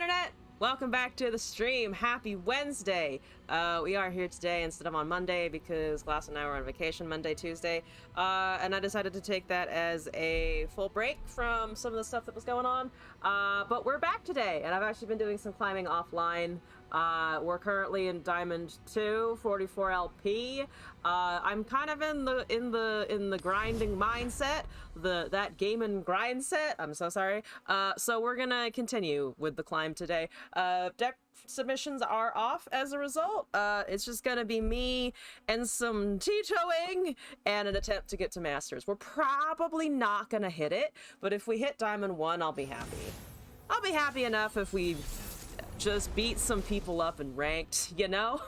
Internet! Welcome back to the stream. Happy Wednesday. We are here today instead of on Monday because Glass and I were on vacation Monday, Tuesday. And I decided to take that as a full break from some of the stuff that was going on. But we're back today, and I've actually been doing some climbing offline. We're currently in Diamond 2, 44 LP. I'm kind of in the grinding mindset, that game and grind set. I'm so sorry. So we're gonna continue with the climb today. Deck submissions are off as a result. It's just gonna be me and some Titoing and an attempt to get to Masters. We're probably not gonna hit it, but if we hit Diamond 1, I'll be happy. I'll be happy enough if we just beat some people up in ranked, you know?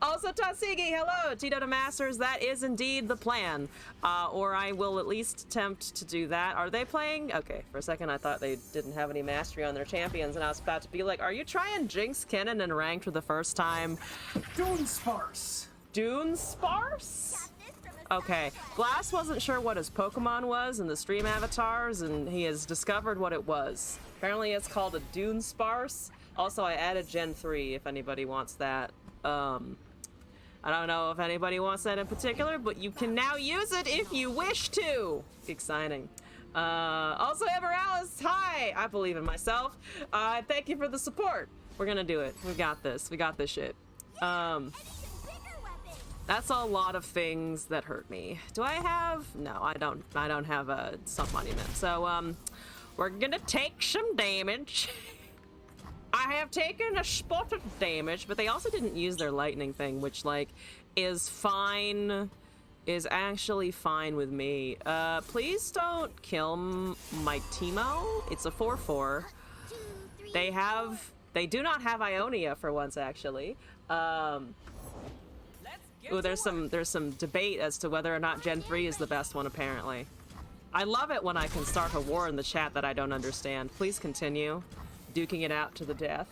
Also, Tatsigi, hello! Tito to Masters, that is indeed the plan. Or I will at least attempt to do that. Are they playing? Okay, for a second I thought they didn't have any mastery on their champions, and I was about to be like, are you trying Jinx Cannon in ranked for the first time? Dune Sparse. Dune Sparse? Okay, Glass wasn't sure what his Pokemon was in the stream avatars, and he has discovered what it was. Apparently it's called a Dune Sparse. Also, I added Gen 3 if anybody wants that. I don't know if anybody wants that in particular, but you can now use it if you wish to. Exciting. Also, Ever Alice, hi! I believe in myself. Thank you for the support. We're gonna do it. We got this. We got this shit. That's a lot of things that hurt me. Do I have? No, I don't have a Sun Monument. So, we're gonna take some damage. I have taken a spot of damage, but they also didn't use their lightning thing, which, like, is fine. Is actually fine with me. Please don't kill my Teemo. It's a 4/4. They do not have Ionia for once, actually. Ooh, there's some debate as to whether or not Gen 3 is the best one, apparently. I love it when I can start a war in the chat that I don't understand. Please continue. Duking it out to the death.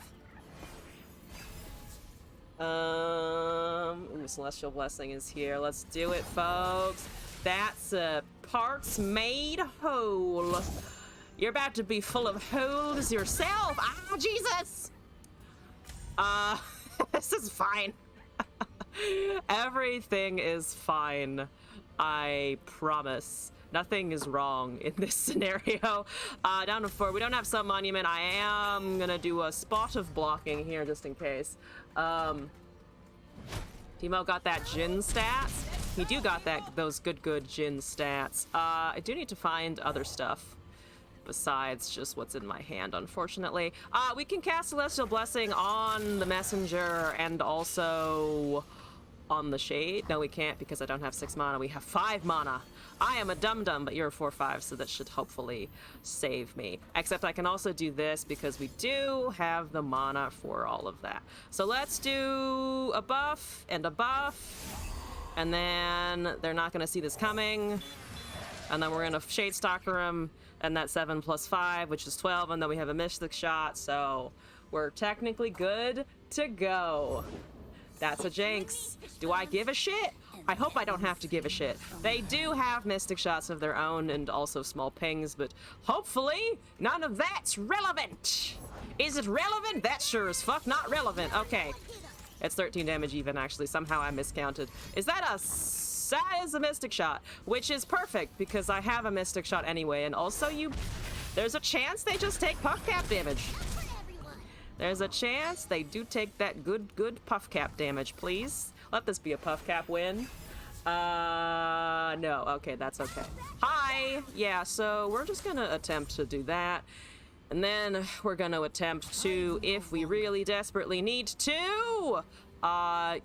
Ooh, Celestial Blessing is here. Let's do it, folks. That's parts made whole. You're about to be full of holes yourself. Ah, Jesus! This is fine. Everything is fine. I promise. Nothing is wrong in this scenario. Down to 4. We don't have Sun Monument. I am gonna do a spot of blocking here just in case. Teemo got that Jin stats. He do got those good Jin stats. I do need to find other stuff besides just what's in my hand, unfortunately. We can cast Celestial Blessing on the Messenger and also on the Shade. No, we can't because I don't have 6 mana. We have 5 mana. I am a dum-dum, but you're a 4/5, so that should hopefully save me. Except I can also do this because we do have the mana for all of that. So let's do a buff and a buff. And then they're not going to see this coming. And then we're going to Shade Stalker him. And that's 7 + 5, which is 12. And then we have a Mystic Shot. So we're technically good to go. That's a Jinx. Do I give a shit? I hope I don't have to give a shit. They do have Mystic Shots of their own and also small pings, but hopefully none of that's relevant. Is it relevant? That's sure as fuck not relevant. Okay. It's 13 damage even, actually. Somehow I miscounted. Is that that is a Mystic Shot, which is perfect because I have a Mystic Shot anyway, and also there's a chance they just take Puff Cap damage. There's a chance they do take that good Puff Cap damage, please. Let this be a Puff Cap win. No. Okay, that's okay. Hi! Yeah, so we're just gonna attempt to do that. And then we're gonna attempt to, if we really desperately need to,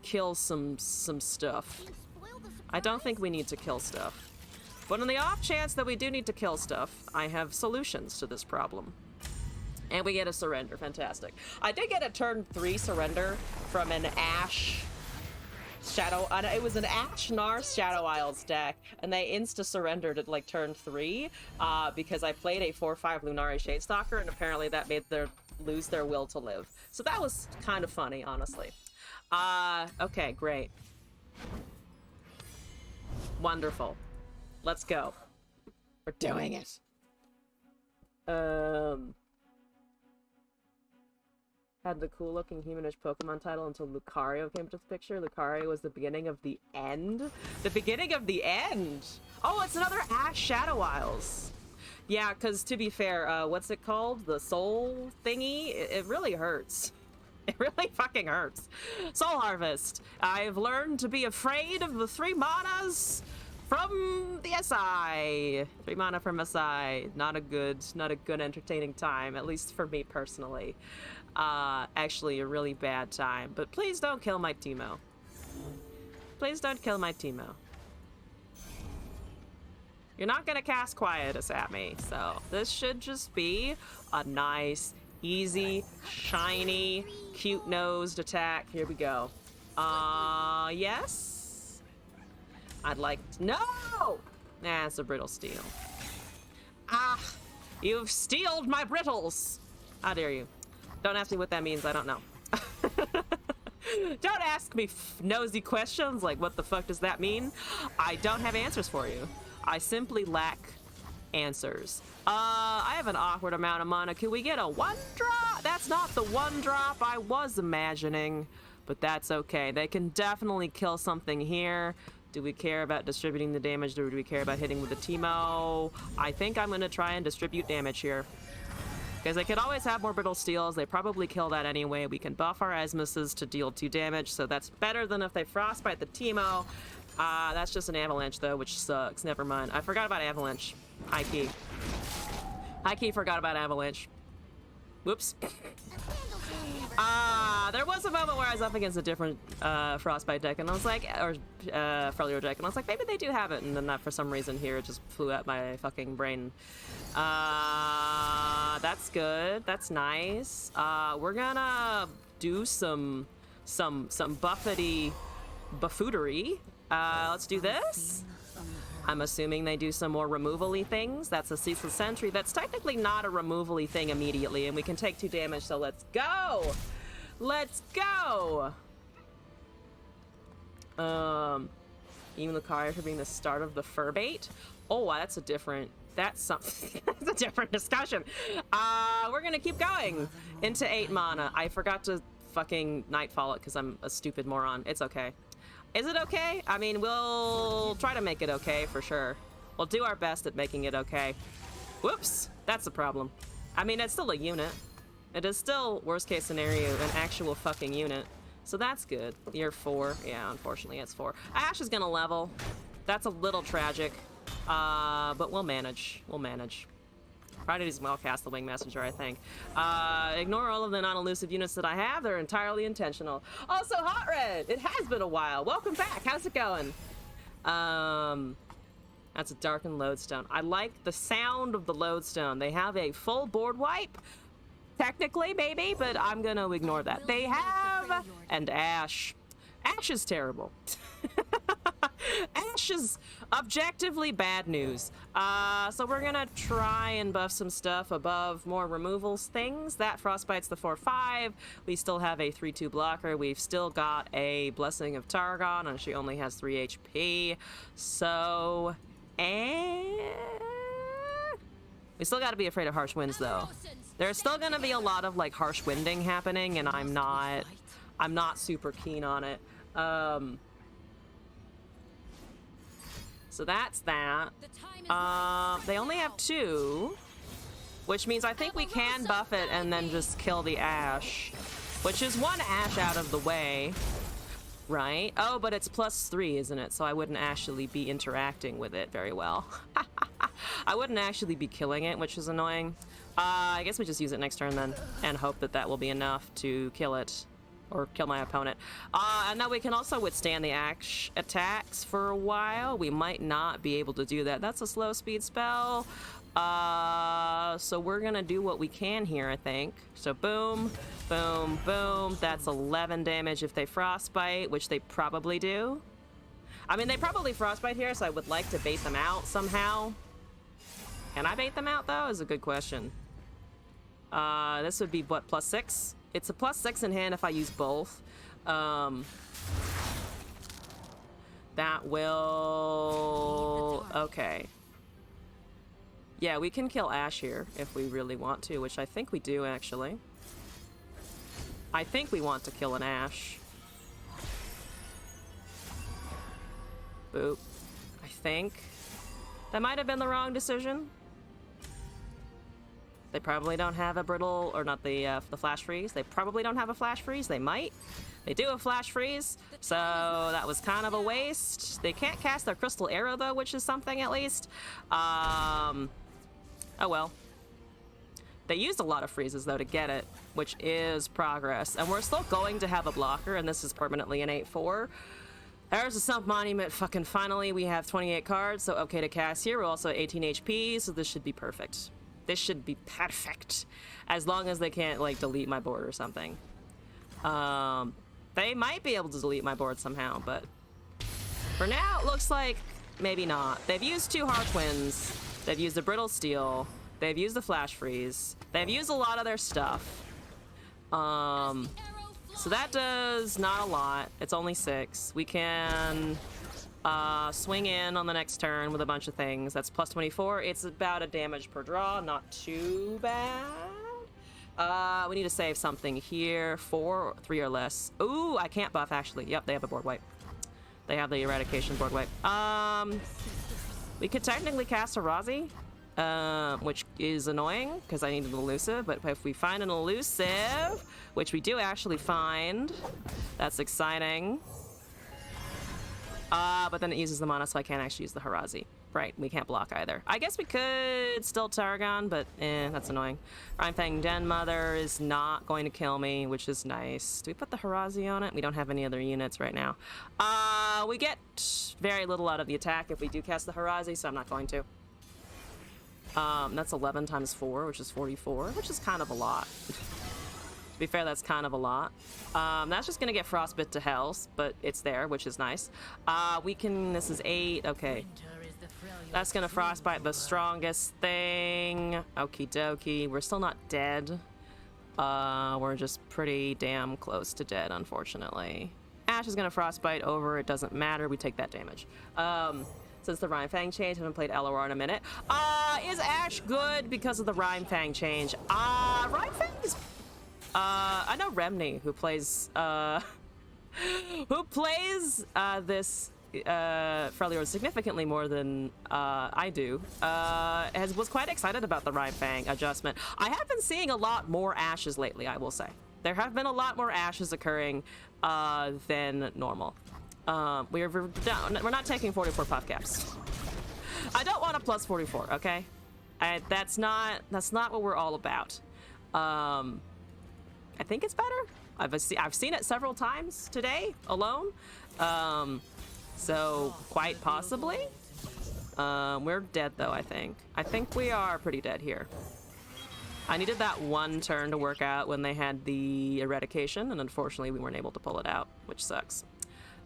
kill some stuff. I don't think we need to kill stuff. But on the off chance that we do need to kill stuff, I have solutions to this problem. And we get a surrender. Fantastic. I did get a turn 3 surrender from an Ash Shadow. It was an Ash Nars Shadow Isles deck, and they insta-surrendered at like turn 3 because I played a 4/5 Lunari Shadestalker, and apparently that made them lose their will to live. So that was kind of funny, honestly. Okay, great. Wonderful. Let's go. We're doing it. had the cool looking humanish Pokemon title until Lucario came to the picture. Lucario was the beginning of the end? The beginning of the end! Oh, it's another Ash Shadow Isles. Yeah, because to be fair, what's it called? The soul thingy? It really hurts. It really fucking hurts. Soul Harvest. I've learned to be afraid of the 3 manas from the SI. 3 mana from SI. Not a good entertaining time, at least for me personally. Actually a really bad time. But please don't kill my Teemo. Please don't kill my Teemo. You're not gonna cast Quietus at me, so this should just be a nice, easy, shiny, cute-nosed attack. Here we go. Yes? I'd like to... No! Nah, it's a Brittle Steel. Ah! You've stealed my Brittles! How dare you. Don't ask me what that means, I don't know. Don't ask me nosy questions like what the fuck does that mean? I don't have answers for you. I simply lack answers. I have an awkward amount of mana. Can we get a 1-drop? That's not the 1-drop I was imagining, but that's okay. They can definitely kill something here. Do we care about distributing the damage, or do we care about hitting with the Teemo? I think I'm gonna try and distribute damage here. Because they could always have more Brittle Steels. They probably kill that anyway. We can buff our Esmuses to deal 2 damage, so that's better than if they Frostbite the Teemo. That's just an Avalanche, though, which sucks. Never mind. I forgot about Avalanche. High key. High key forgot about Avalanche. Whoops. There was a moment where I was up against a different Frostbite deck, and I was like, or Freljord deck, and I was like, maybe they do have it, and then that for some reason here it just flew out my fucking brain. That's good. That's nice. We're gonna do some buffety buffootery. Let's do this. I'm assuming they do some more removal-y things. That's a Ceaseless Sentry. That's technically not a removal-y thing immediately, and we can take 2 damage, so let's go! Let's go! Even Lucario for being the start of the fur bait. Oh, that's a different... That's something. That's a different discussion. We're gonna keep going into 8 mana. I forgot to fucking Nightfall it because I'm a stupid moron. It's okay. Is it okay? I mean, we'll try to make it okay for sure. We'll do our best at making it okay. Whoops, that's the problem. I mean, it's still a unit. It is still, worst case scenario, an actual fucking unit. So that's good. You're 4. Yeah, unfortunately, it's 4. Ash is gonna level. That's a little tragic. But we'll manage. We'll manage. Probably as well cast the Wing Messenger, I think. Ignore all of the non-elusive units that I have. They're entirely intentional. Also, Hot Red! It has been a while. Welcome back. How's it going? That's a Darkened Lodestone. I like the sound of the Lodestone. They have a full board wipe. Technically, maybe, but I'm gonna ignore that. They have... And Ash. Ash is terrible. Ash is objectively bad news. So we're gonna try and buff some stuff above more removals things. That Frostbite's the 4/5. We still have a 3/2 blocker. We've still got a Blessing of Targon, and she only has 3 HP. So, we still gotta be afraid of harsh winds, though. There's still gonna be a lot of like harsh winding happening, and I'm not super keen on it. So that's that. They only have 2, which means I think we can buff it and then just kill the Ash, which is 1 Ash out of the way, right? Oh, but it's +3, isn't it? So I wouldn't actually be interacting with it very well. I wouldn't actually be killing it, which is annoying. I guess we just use it next turn then and hope that that will be enough to kill it. Or kill my opponent. And now we can also withstand the Ash attacks for a while. We might not be able to do that. That's a slow speed spell. So we're gonna do what we can here, I think. So boom, boom, boom. That's 11 damage if they Frostbite, which they probably do. I mean, they probably Frostbite here, so I would like to bait them out somehow. Can I bait them out, though? Is a good question. This would be, what, +6? It's a +6 in hand if I use both. That will... Okay. Yeah, we can kill Ash here if we really want to, which I think we do, actually. I think we want to kill an Ashe. Boop. I think. That might have been the wrong decision. They probably don't have a brittle, or not the flash freeze. They probably don't have a flash freeze. They might. They do have flash freeze, so that was kind of a waste. They can't cast their crystal arrow though, which is something at least. Oh well. They used a lot of freezes though to get it, which is progress. And we're still going to have a blocker, and this is permanently an 8/4. There's a Sump Monument. Fucking finally, we have 28 cards, so okay to cast here. We're also at 18 HP, so this should be perfect. This should be perfect, as long as they can't like delete my board or something. They might be able to delete my board somehow, but for now, it looks like maybe not. They've used 2 Harquins. They've used the Brittle Steel. They've used the Flash Freeze. They've used a lot of their stuff. So that does not a lot. It's only 6. We can swing in on the next turn with a bunch of things. That's plus 24. It's about a damage per draw. Not too bad. We need to save something here. 4, 3 or less. Ooh, I can't buff actually. Yep, they have a board wipe. They have the eradication board wipe. We could technically cast a Razi, which is annoying because I need an elusive, but if we find an elusive, which we do actually find, that's exciting. But then it uses the mana, so I can't actually use the Harazi. Right, we can't block either. I guess we could still Tarragon, but that's annoying. Rhinefang Den Mother is not going to kill me, which is nice. Do we put the Harazi on it? We don't have any other units right now. We get very little out of the attack if we do cast the Harazi, so I'm not going to. That's 11 times 4, which is 44, which is kind of a lot. To be fair, that's kind of a lot. That's just gonna get Frostbit to hell, but it's there, which is nice. We can, this is 8, okay. That's gonna Frostbite the strongest thing. Okie dokie, we're still not dead. We're just pretty damn close to dead, unfortunately. Ashe is gonna Frostbite over, it doesn't matter, we take that damage. Since the Rhinefang change, I haven't played LOR in a minute. Is Ashe good because of the Rhinefang change? Rhinefang is... I know Remni, who plays this Freljord significantly more than I do, was quite excited about the Rhinefang adjustment. I have been seeing a lot more Ashes lately, I will say. There have been a lot more Ashes occurring than normal. We're not taking 44 puff caps. I don't want a plus 44, okay? That's not what we're all about. I think it's better. I've seen it several times today alone. So quite possibly. We're dead though, I think. I think we are pretty dead here. I needed that one turn to work out when they had the eradication, and unfortunately we weren't able to pull it out, which sucks.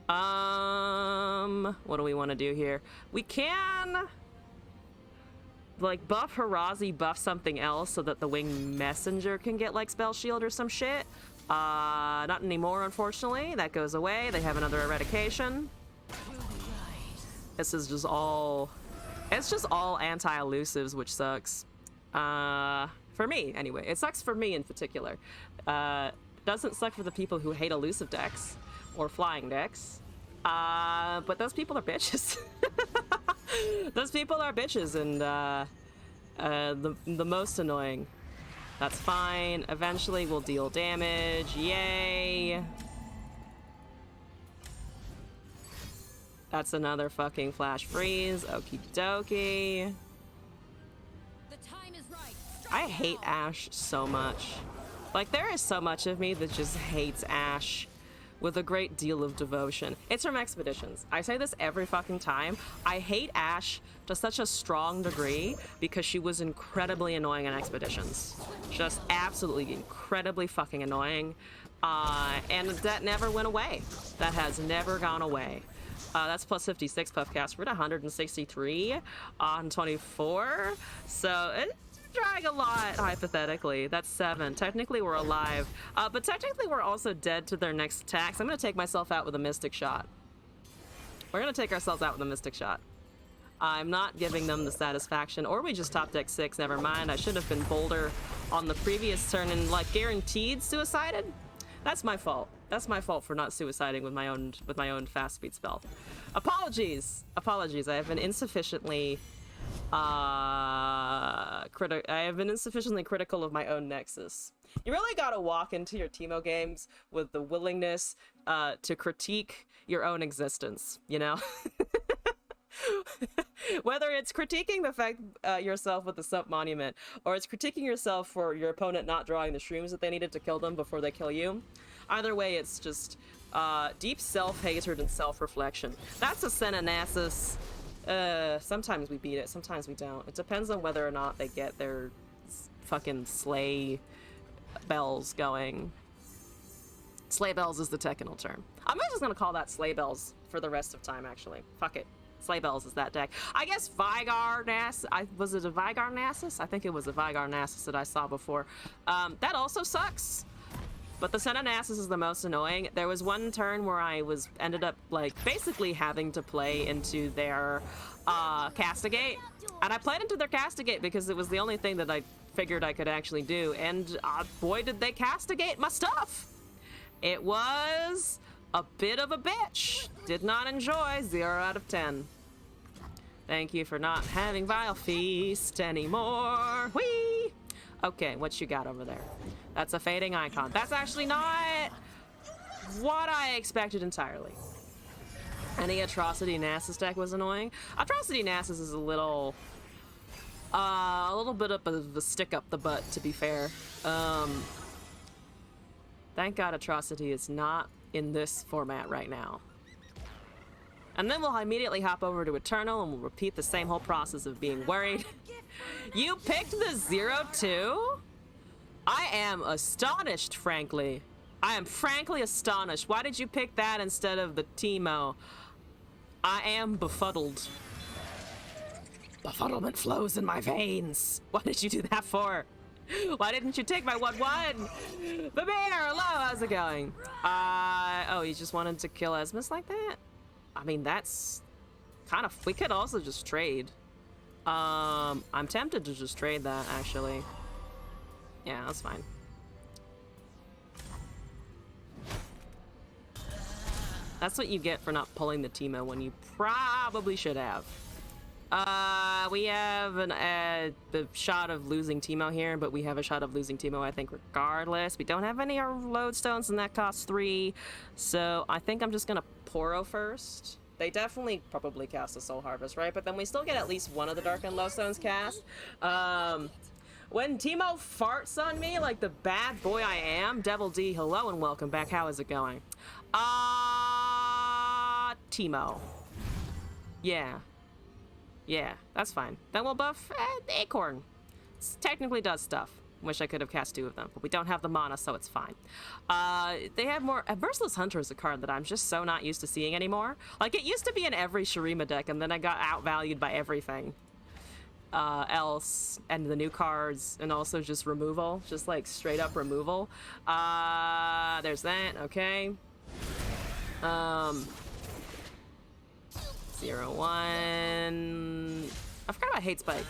What do we want to do here? We can like buff Harazi, buff something else so that the Winged Messenger can get like Spell Shield or some shit. Not anymore, unfortunately. That goes away. They have another eradication. This is just all... It's just all anti-elusives, which sucks. For me, anyway. It sucks for me in particular. Doesn't suck for the people who hate elusive decks or flying decks. But those people are bitches. Those people are bitches, and the most annoying. That's fine. Eventually we'll deal damage. Yay! That's another fucking flash freeze. Okie dokie. I hate Ashe so much. Like, there is so much of me that just hates Ashe with a great deal of devotion. It's from Expeditions. I say this every fucking time. I hate Ashe to such a strong degree because she was incredibly annoying in Expeditions. Just absolutely incredibly fucking annoying. And that never went away. That has never gone away. That's plus 56 puff cast. We're at 163 on 24. So it's drawing a lot, hypothetically. That's 7. Technically, we're alive. But technically, we're also dead to their next attacks. I'm going to take myself out with a Mystic Shot. We're going to take ourselves out with a Mystic Shot. I'm not giving them the satisfaction. Or we just top deck 6. Never mind. I should have been bolder on the previous turn and, like, guaranteed suicided. That's my fault. That's my fault for not suiciding with my own fast speed spell. Apologies. Apologies. I have been insufficiently critical of my own nexus. You really gotta walk into your Teemo games with the willingness to critique your own existence, you know? Whether it's critiquing the fact yourself with the sub monument, or it's critiquing yourself for your opponent not drawing the shrooms that they needed to kill them before they kill you. Either way, it's just deep self-hatred and self-reflection. That's a Senanasis. Sometimes we beat it, sometimes we don't. It depends on whether or not they get their fucking sleigh bells going. Sleigh bells is the technical term. I'm just gonna call that sleigh bells for the rest of time, actually. Fuck it. Sleigh bells is that deck. I guess Vigar Nasus. Was it a Vigar Nasus? I think it was a Vigar Nasus that I saw before. That also sucks. But the Senanasis is the most annoying. There was one turn where I ended up like basically having to play into their Castigate, and I played into their Castigate because it was the only thing that I figured I could actually do. And boy, did they castigate my stuff! It was a bit of a bitch. Did not enjoy. 0 out of 10. Thank you for not having Vile Feast anymore. Whee! Okay, what you got over there? That's a fading icon. That's actually not what I expected entirely. Any Atrocity Nasus deck was annoying. Atrocity Nasus is a little bit of a stick up the butt, to be fair. Thank God Atrocity is not in this format right now. And then we'll immediately hop over to Eternal and we'll repeat the same whole process of being worried. You picked the 0-2? I am astonished, frankly. I am frankly astonished. Why did you pick that instead of the Teemo? I am befuddled. Befuddlement flows in my veins. What did you do that for? Why didn't you take my 1-1? The bear, hello, how's it going? Oh, you just wanted to kill Esmus like that? I mean, that's kind of, we could also just trade. I'm tempted to just trade that, actually. Yeah, that's fine. That's what you get for not pulling the Teemo when you probably should have. We have the shot of losing Teemo here, but we have a shot of losing Teemo, I think, regardless. We don't have any lodestones, and that costs 3. So I think I'm just gonna Poro first. They definitely probably cast a Soul Harvest, right? But then we still get at least one of the Dark and Lodestones cast. When Teemo farts on me like the bad boy I am, Devil D, hello and welcome back. How is it going? Teemo. Yeah, that's fine. Then we'll buff Acorn. It technically does stuff. Wish I could have cast 2 of them, but we don't have the mana, so it's fine. They have more... Merciless Hunter is a card that I'm just so not used to seeing anymore. Like, it used to be in every Shurima deck, and then I got outvalued by everything else, and the new cards, and also just removal. Just, like, straight-up removal. There's that, okay. 0-1... I forgot about Hate Spike.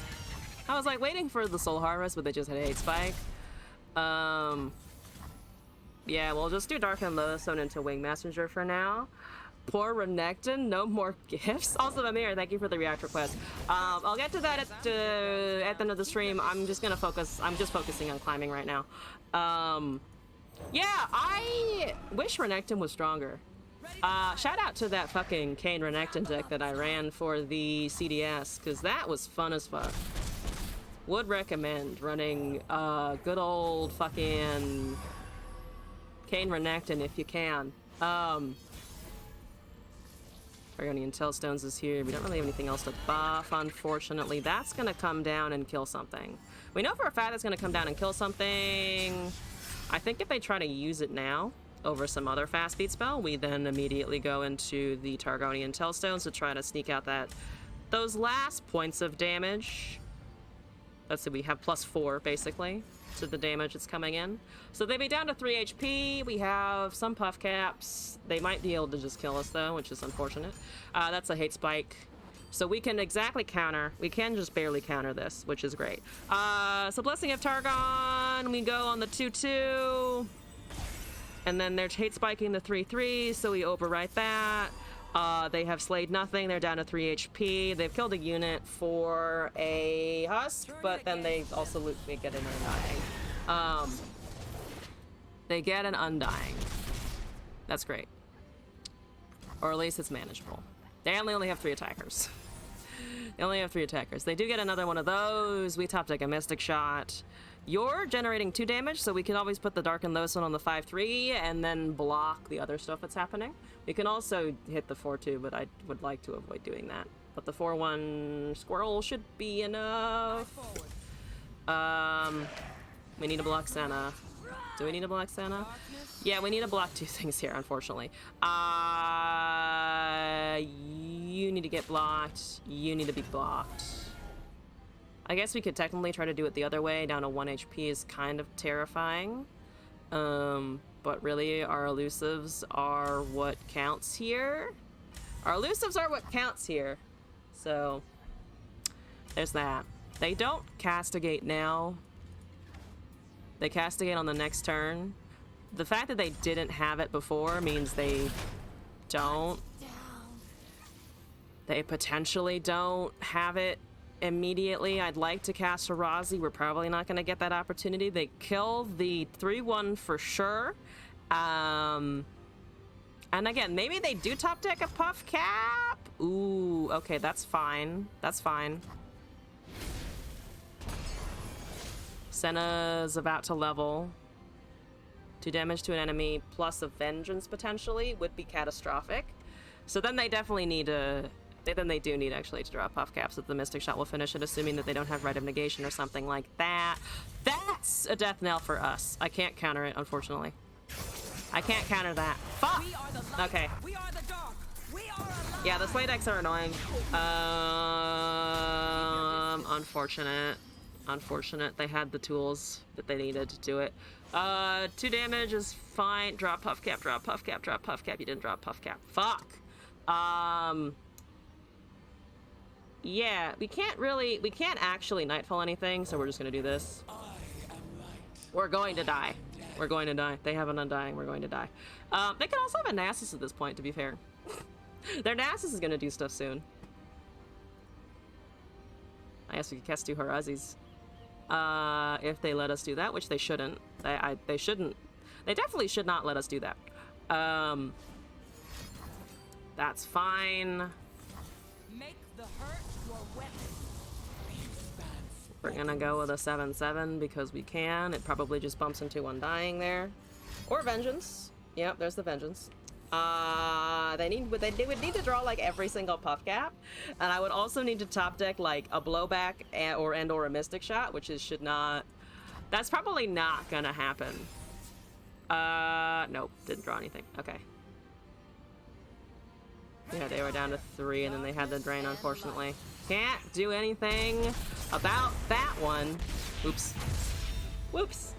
I was like waiting for the Soul Harvest, but they just had Hate Spike. Yeah, we'll just do Dark and Lodestone into Wing Messenger for now. Poor Renekton, no more gifts. Also, Amir, thank you for the react request. I'll get to that at the end of the stream. I'm just focusing on climbing right now. Yeah, I wish Renekton was stronger. Shout out to that fucking Kane Renekton deck that I ran for the CDS, because that was fun as fuck. Would recommend running good old fucking Kane Renekton if you can. Argonian Tailstones is here. We don't really have anything else to buff, unfortunately. That's gonna come down and kill something. We know for a fact that's gonna come down and kill something. I think if they try to use it now over some other fast speed spell, we then immediately go into the Targonian Tailstones to try to sneak out those last points of damage. Let's see, we have +4 basically to the damage that's coming in. So they'd be down to 3 HP. We have some puff caps. They might be able to just kill us though, which is unfortunate. That's a Hate Spike. So we can exactly counter. We can just barely counter this, which is great. So Blessing of Targon, we go on the 2-2. And then they're hate spiking the 3/3, so we overwrite that. They have slayed nothing. They're down to 3 HP. They've killed a unit for a husk, but then they also get an undying. They get an undying. That's great. Or at least it's manageable. They only have 3 attackers. They only have 3 attackers. They do get another one of those. We top deck a Mystic Shot. You're generating 2 damage, so we can always put the Darken Lotion on the 5/3 and then block the other stuff that's happening. We can also hit the 4/2, but I would like to avoid doing that. But the 4/1 Squirrel should be enough. We need to block Senna. Do we need to block Senna? Yeah, we need to block 2 things here, unfortunately. You need to get blocked. You need to be blocked. I guess we could technically try to do it the other way. Down to 1 HP is kind of terrifying. But really, our elusives are what counts here. Our elusives are what counts here. So, there's that. They don't castigate now. They castigate on the next turn. The fact that they didn't have it before means they don't. They potentially don't have it immediately. I'd like to cast Arazi. We're probably not going to get that opportunity. They kill the 3/1 for sure. And again, maybe they do top deck a Puff Cap. Ooh, okay, that's fine. That's fine. Senna's about to level. 2 damage to an enemy plus a vengeance potentially would be catastrophic. So then they definitely need to... Then they do need actually to draw Puff Cap so that the Mystic Shot will finish it, assuming that they don't have Rite of Negation or something like that. That's a death knell for us. I can't counter it, unfortunately. I can't counter that. Fuck! Okay. Yeah, the slay decks are annoying. Unfortunate. Unfortunate. They had the tools that they needed to do it. 2 damage is fine. Drop Puff Cap, drop Puff Cap, drop Puff Cap. You didn't drop Puff Cap. Fuck! Yeah, we can't actually Nightfall anything, so we're just gonna do this. We're going to die. We're going to die. They have an Undying. We're going to die. They can also have a Nasus at this point, to be fair. Their Nasus is gonna do stuff soon. I guess we could cast 2 Harazis. If they let us do that, which they shouldn't. They shouldn't. They definitely should not let us do that. That's fine. Make the hurt your weapon. We're gonna go with a 7/7 because we can. It probably just bumps into Undying there. Or Vengeance. Yep, there's the Vengeance. They would need to draw like every single Puff Cap, and I would also need to top deck like a Blowback or a Mystic Shot, which should not. That's probably not gonna happen. Nope, didn't draw anything. Okay. Yeah, they were down to 3, and then they had the drain, unfortunately. Can't do anything about that one. Oops. Whoops.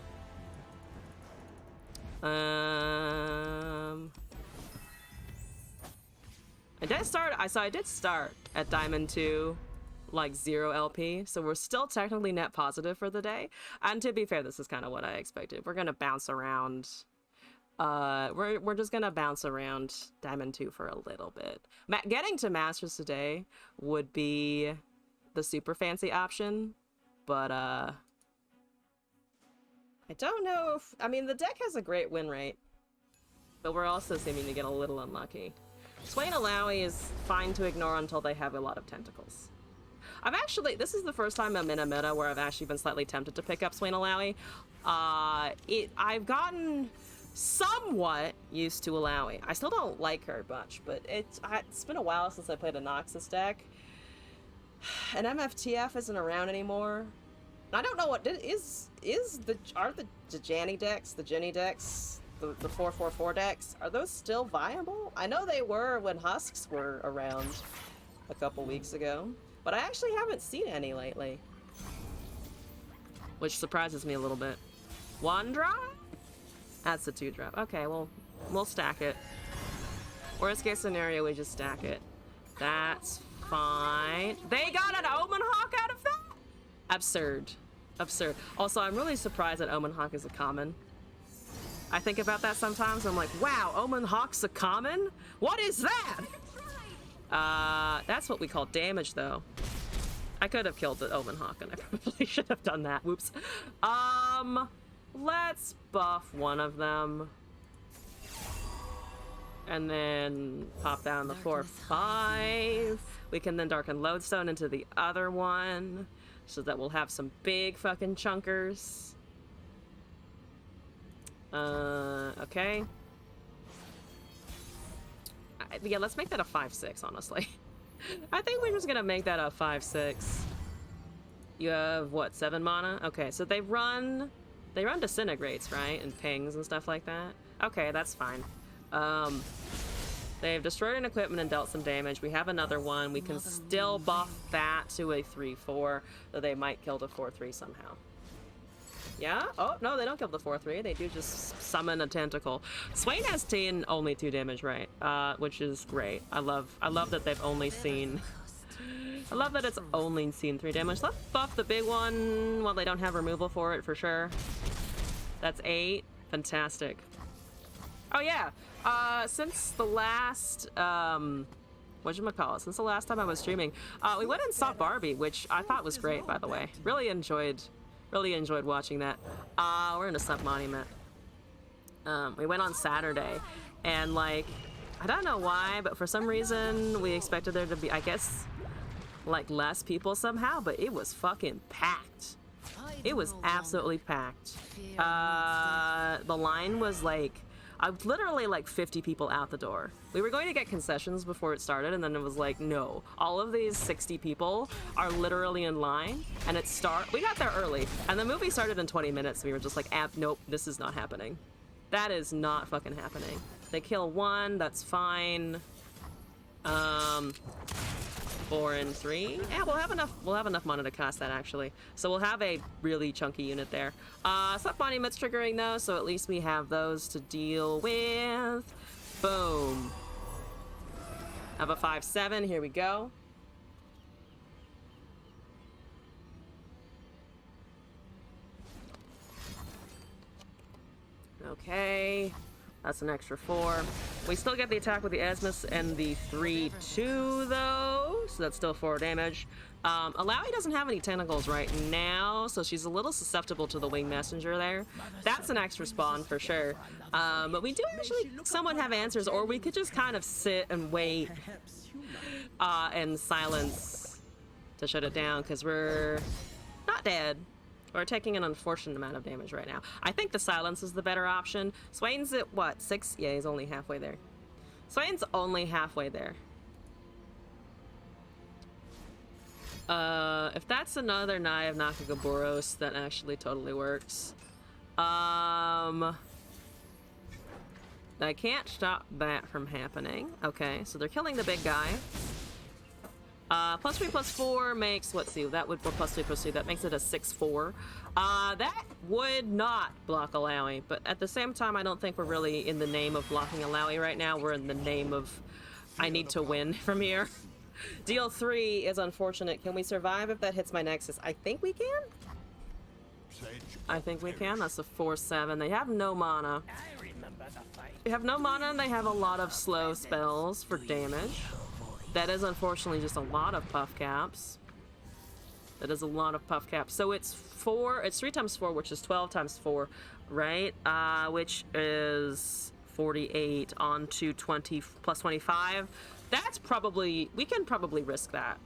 I did start at Diamond 2, like 0 LP, so we're still technically net positive for the day. And to be fair, this is kind of what I expected. We're gonna bounce around. We're just gonna bounce around Diamond 2 for a little bit. Getting to Masters today would be the super fancy option, but I don't know if... I mean, the deck has a great win rate, but we're also seeming to get a little unlucky. Swain Alawi is fine to ignore until they have a lot of tentacles. This is the first time I'm in a meta where I've actually been slightly tempted to pick up Swain Alawi. I've gotten somewhat used to Alawi. I still don't like her much, but it's been a while since I played a Noxus deck. And MFTF isn't around anymore. I don't know what are the Janny decks, the Jenny decks, the 4/4/4 decks, are those still viable? I know they were when Husks were around a couple weeks ago, but I actually haven't seen any lately, which surprises me a little bit. 1 drop? That's a 2 drop. Okay, well, we'll stack it. Worst case scenario, we just stack it. That's fine. They got an Omen Hawk out of that? Absurd. Absurd. Also, I'm really surprised that Omen Hawk is a common. I think about that sometimes. I'm like, wow, Omen Hawk's a common? What is that? That's what we call damage, though. I could have killed the Omen Hawk, and I probably should have done that. Whoops. Let's buff one of them. And then pop down the 4/5. We can then darken Lodestone into the other one, so that we'll have some big fucking chunkers. Okay. Yeah, let's make that a 5/6, honestly. I think we're just gonna make that a 5/6. You have, what, 7 mana? Okay, so they run disintegrates, right? And pings and stuff like that. Okay, that's fine. They've destroyed an equipment and dealt some damage. We have another one. We can still buff that to a 3/4, though they might kill the 4/3 somehow. Yeah? Oh, no, they don't kill the 4/3. They do just summon a tentacle. Swain has only 2 damage, right? Which is great. I love that they've only seen... I love that it's only seen 3 damage. Let's buff the big one while they don't have removal for it, for sure. That's 8. Fantastic. Oh, yeah. Since the last... whatchamacallit? Since the last time I was streaming, we went and saw Barbie, which I thought was great, by the way. Really enjoyed watching that. We're in a sub monument. We went on Saturday, and like, I don't know why, but for some reason we expected there to be, I guess, like less people somehow, but it was fucking packed. It was absolutely packed. The line was like, literally like 50 people out the door. We were going to get concessions before it started, and then it was like, no. All of these 60 people are literally in line, and we got there early, and the movie started in 20 minutes. We were just like, nope, this is not happening. That is not fucking happening. They kill 1, that's fine. 4 and 3. Yeah, we'll have enough mana to cast that, actually. So we'll have a really chunky unit there. Sub Monument's triggering though, so at least we have those to deal with. Boom. Have a 5/7, here we go. Okay. That's an extra 4. We still get the attack with the Esmus and the 3/2 though, so that's still 4 damage. Alawi doesn't have any tentacles right now, so she's a little susceptible to the Wing Messenger there. That's an extra spawn for sure. But we do actually somewhat have answers, or we could just kind of sit and wait and silence to shut it down, because we're not dead. We're taking an unfortunate amount of damage right now. I think the silence is the better option. Swain's at what, 6? Yeah, he's only halfway there. Swain's only halfway there. If that's another Nye of Nakagaboros, that actually totally works. I can't stop that from happening. Okay, so they're killing the big guy. +3/+4 makes, let's see, that would, +3/+3, that makes it a 6/4. That would not block Alawi, but at the same time, I don't think we're really in the name of blocking Alawi right now. We're in the name of, I need to win from here. Deal 3 is unfortunate. Can we survive if that hits my Nexus? I think we can. I think we can. That's a 4/7. They have no mana. They have no mana, and they have a lot of slow spells for damage. That is unfortunately just a lot of puff caps. That is a lot of puff caps. So it's 3 times 4, which is 12 times 4, right? Which is 48 onto 20 plus 25. That's probably, we can probably risk that.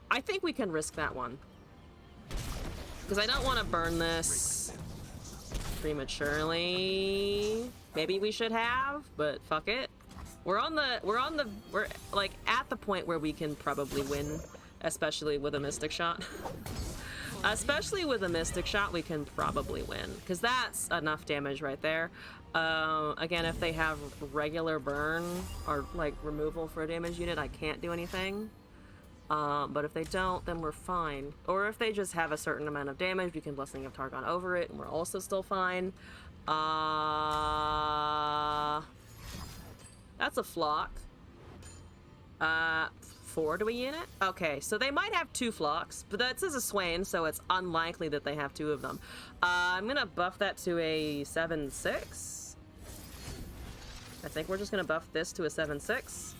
I think we can risk that one. Because I don't want to burn this prematurely. Maybe we should have, but fuck it. We're like at the point where we can probably win, especially with a Mystic Shot. Especially with a Mystic Shot, we can probably win, because that's enough damage right there. Again, if they have regular burn or like removal for a damage unit, I can't do anything. But if they don't, then we're fine. Or if they just have a certain amount of damage, we can Blessing of Targon over it, and we're also still fine. That's a flock. 4 to a unit? Okay, so they might have 2 flocks, but that says a Swain, so it's unlikely that they have 2 of them. I'm gonna buff that to a 7/6. I think we're just gonna buff this to a 7/6.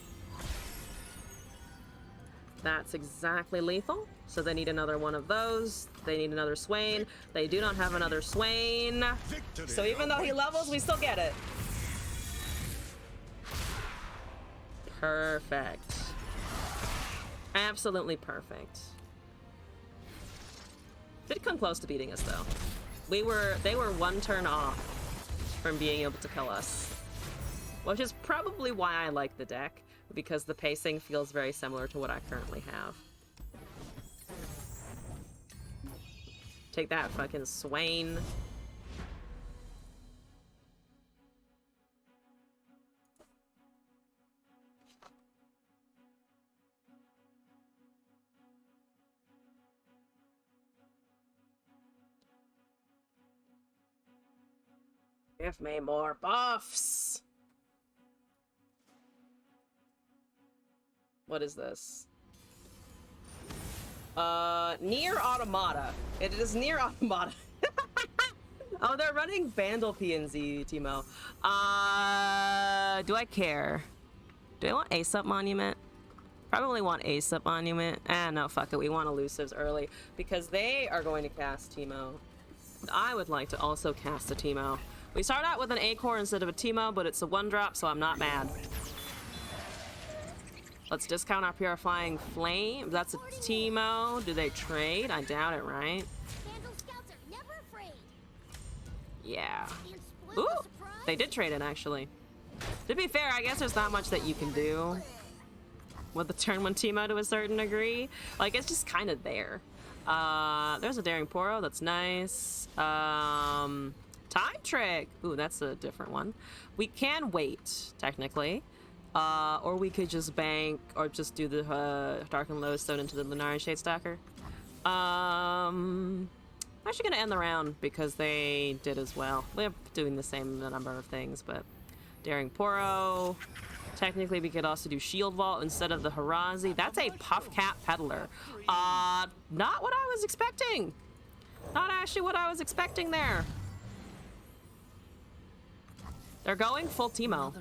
That's exactly lethal. So they need another one of those. They need another Swain. They do not have another Swain. So even though he levels, we still get it. Perfect. Absolutely perfect. Did come close to beating us though. They were one turn off from being able to kill us. Which is probably why I like the deck, because the pacing feels very similar to what I currently have. Take that, fucking Swain. Give me more buffs! What is this? Near Automata. It is Near Automata. Oh, they're running Vandal PNZ, Teemo. Do I care? Do I want Ace-Up Monument? Probably want Ace-Up Monument. No, fuck it. We want Elusives early because they are going to cast Teemo. I would like to also cast a Teemo. We start out with an Acorn instead of a Teemo, but it's a 1-drop, so I'm not mad. Let's discount our Purifying Flame. That's a Teemo. Do they trade? I doubt it, right? Yeah. Ooh! They did trade it, actually. To be fair, I guess there's not much that you can do with the turn 1 Teemo to a certain degree. Like, it's just kind of there. There's a Daring Poro. That's nice. Time Trick! Ooh, that's a different one. We can wait, technically. Or we could just bank, or just do the Dark and Lodestone into the Lunari Shadestalker. I'm actually gonna end the round because they did as well. We're doing the same number of things, but Daring Poro. Technically, we could also do Shield Vault instead of the Harazi. That's a Puff Cap Peddler. Not what I was expecting. Not actually what I was expecting there. They're going full Teemo.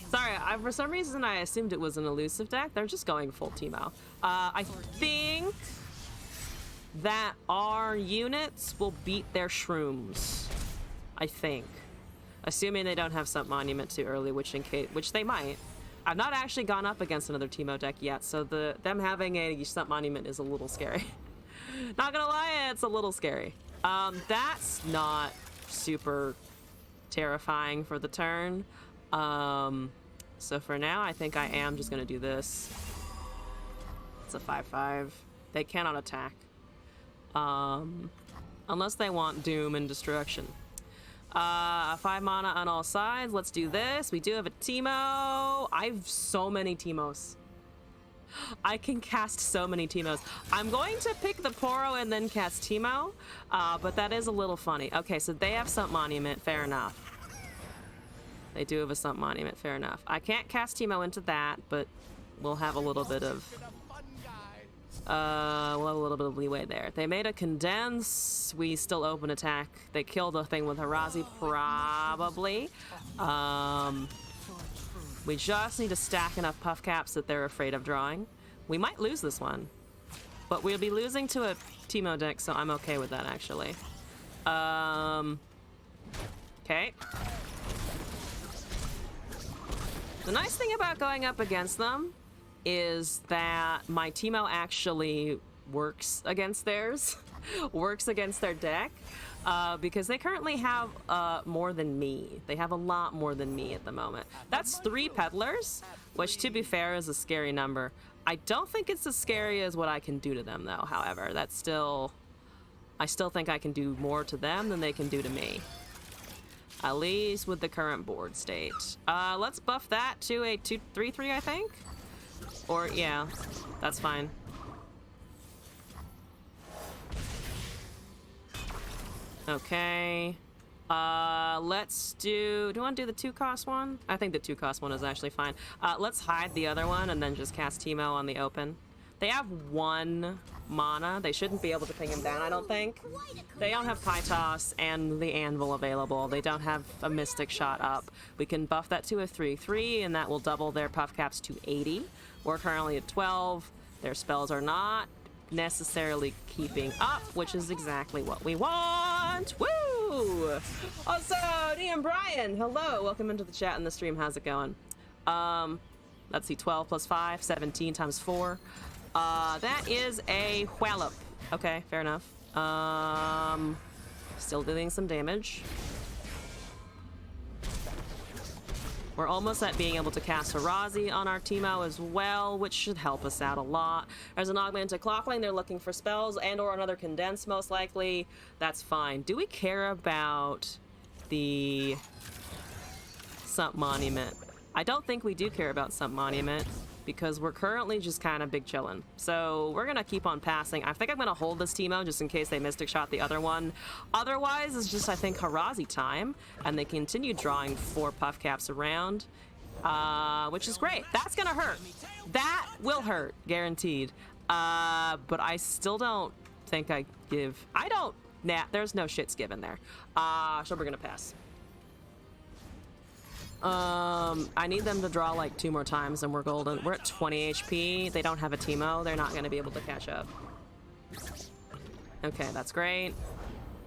Sorry, for some reason I assumed it was an elusive deck. They're just going full Teemo. I think that our units will beat their shrooms. I think. Assuming they don't have Sump Monument too early, which they might. I've not actually gone up against another Teemo deck yet, so them having a Sump Monument is a little scary. Not gonna lie, it's a little scary. That's not super terrifying for the turn. So for now, I think I am just gonna do this. It's a 5/5. They cannot attack. Unless they want Doom and Destruction. 5 mana on all sides. Let's do this. We do have a Teemo. I've so many Teemos. I can cast so many Teemos. I'm going to pick the Poro and then cast Teemo, but that is a little funny. Okay, so they have Sump Monument. Fair enough. They do have a Sump Monument. Fair enough. I can't cast Teemo into that, but we'll have a little bit of... we'll have a little bit of leeway there. They made a Condense. We still open attack. They killed a thing with Harazi, probably. We just need to stack enough Puff Caps that they're afraid of drawing. We might lose this one, but we'll be losing to a Teemo deck, so I'm okay with that, actually. Okay. The nice thing about going up against them is that my Teemo actually works against theirs, works against their deck, because they currently have more than me. They have a lot more than me at the moment. That's 3 Peddlers, which to be fair is a scary number. I don't think it's as scary as what I can do to them though, however. That's still... I still think I can do more to them than they can do to me. At least with the current board state. Let's buff that to a 2/3/3, I think? Or, yeah, that's fine. Okay. Let's do you want to do the 2-cost one? I think the 2-cost one is actually fine. Let's hide the other one and then just cast Teemo on the open. They have 1 mana. They shouldn't be able to ping him down, I don't think. They don't have Pie Toss and the Anvil available. They don't have a Mystic Shot up. We can buff that to a 3/3, and that will double their puff caps to 80. We're currently at 12. Their spells are not necessarily keeping up, which is exactly what we want. Woo! Also, DM Brian, hello. Welcome into the chat and the stream. How's it going? Let's see, 12 plus 5, 17 times 4. That is a wallop. Okay, fair enough. Still dealing some damage. We're almost at being able to cast Harazi on our Teemo as well, which should help us out a lot. There's an augmented clockling. They're looking for spells and or another condense, most likely. That's fine. Do we care about the Sump Monument? I don't think we do care about Sump Monument because we're currently just kind of big chillin'. So we're gonna keep on passing. I think I'm gonna hold this Teemo just in case they Mystic Shot the other one. Otherwise, it's just, I think, Harazi time, and they continue drawing 4 puff caps around, which is great. That's gonna hurt. That will hurt, guaranteed. But I still don't think there's no shits given there. So we're gonna pass. I need them to draw like 2 more times and we're golden. We're at 20 HP. They don't have a Teemo. They're not going to be able to catch up. Okay, that's great.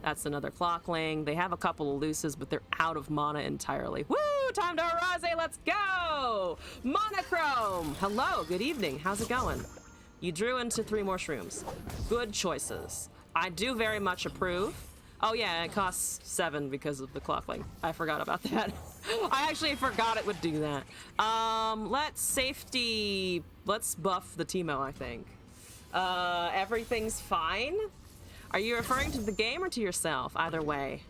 That's another Clockling. They have a couple of looses, but they're out of mana entirely. Woo! Time to Harazi! Let's go! Monochrome! Hello, good evening. How's it going? You drew into 3 more shrooms. Good choices. I do very much approve. Oh yeah, it costs 7 because of the Clockling. I forgot about that. I actually forgot it would do that. Let's buff the Teemo, I think. Everything's fine? Are you referring to the game or to yourself? Either way.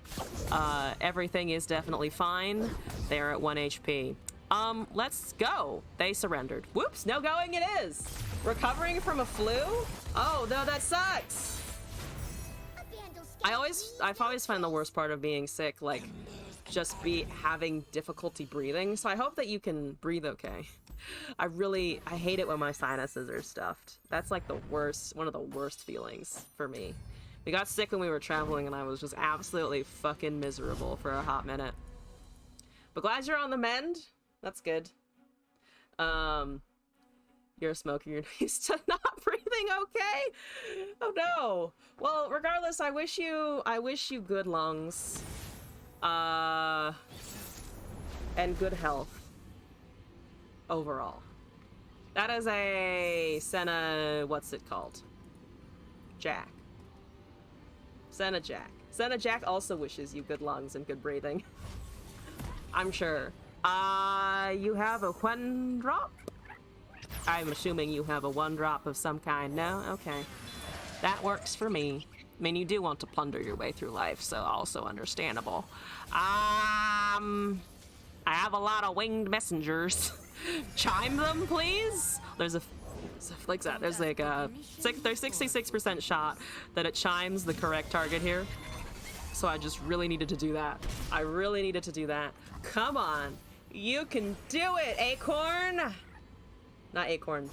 Everything is definitely fine. They're at 1 HP. Let's go. They surrendered. Whoops, no going it is. Recovering from a flu? Oh, no, that sucks. I've always found the worst part of being sick, like, just having difficulty breathing. So I hope that you can breathe okay. I hate it when my sinuses are stuffed. That's like one of the worst feelings for me. We got sick when we were traveling and I was just absolutely fucking miserable for a hot minute. But glad you're on the mend. That's good. You're a smoker, you're used to not breathing okay? Oh no. Well, regardless, I wish you good lungs. And good health. Overall. That is a Senna, what's it called? Jack. Senna Jack. Senna Jack also wishes you good lungs and good breathing. I'm sure. You have a 1 drop? I'm assuming you have a 1 drop of some kind. No? Okay. That works for me. I mean, you do want to plunder your way through life, so also understandable. I have a lot of winged messengers. Chime them, please? There's like that. There's like a 66% shot that it chimes the correct target here. So I just really needed to do that. I really needed to do that. Come on. You can do it, Acorn! Not Acorn.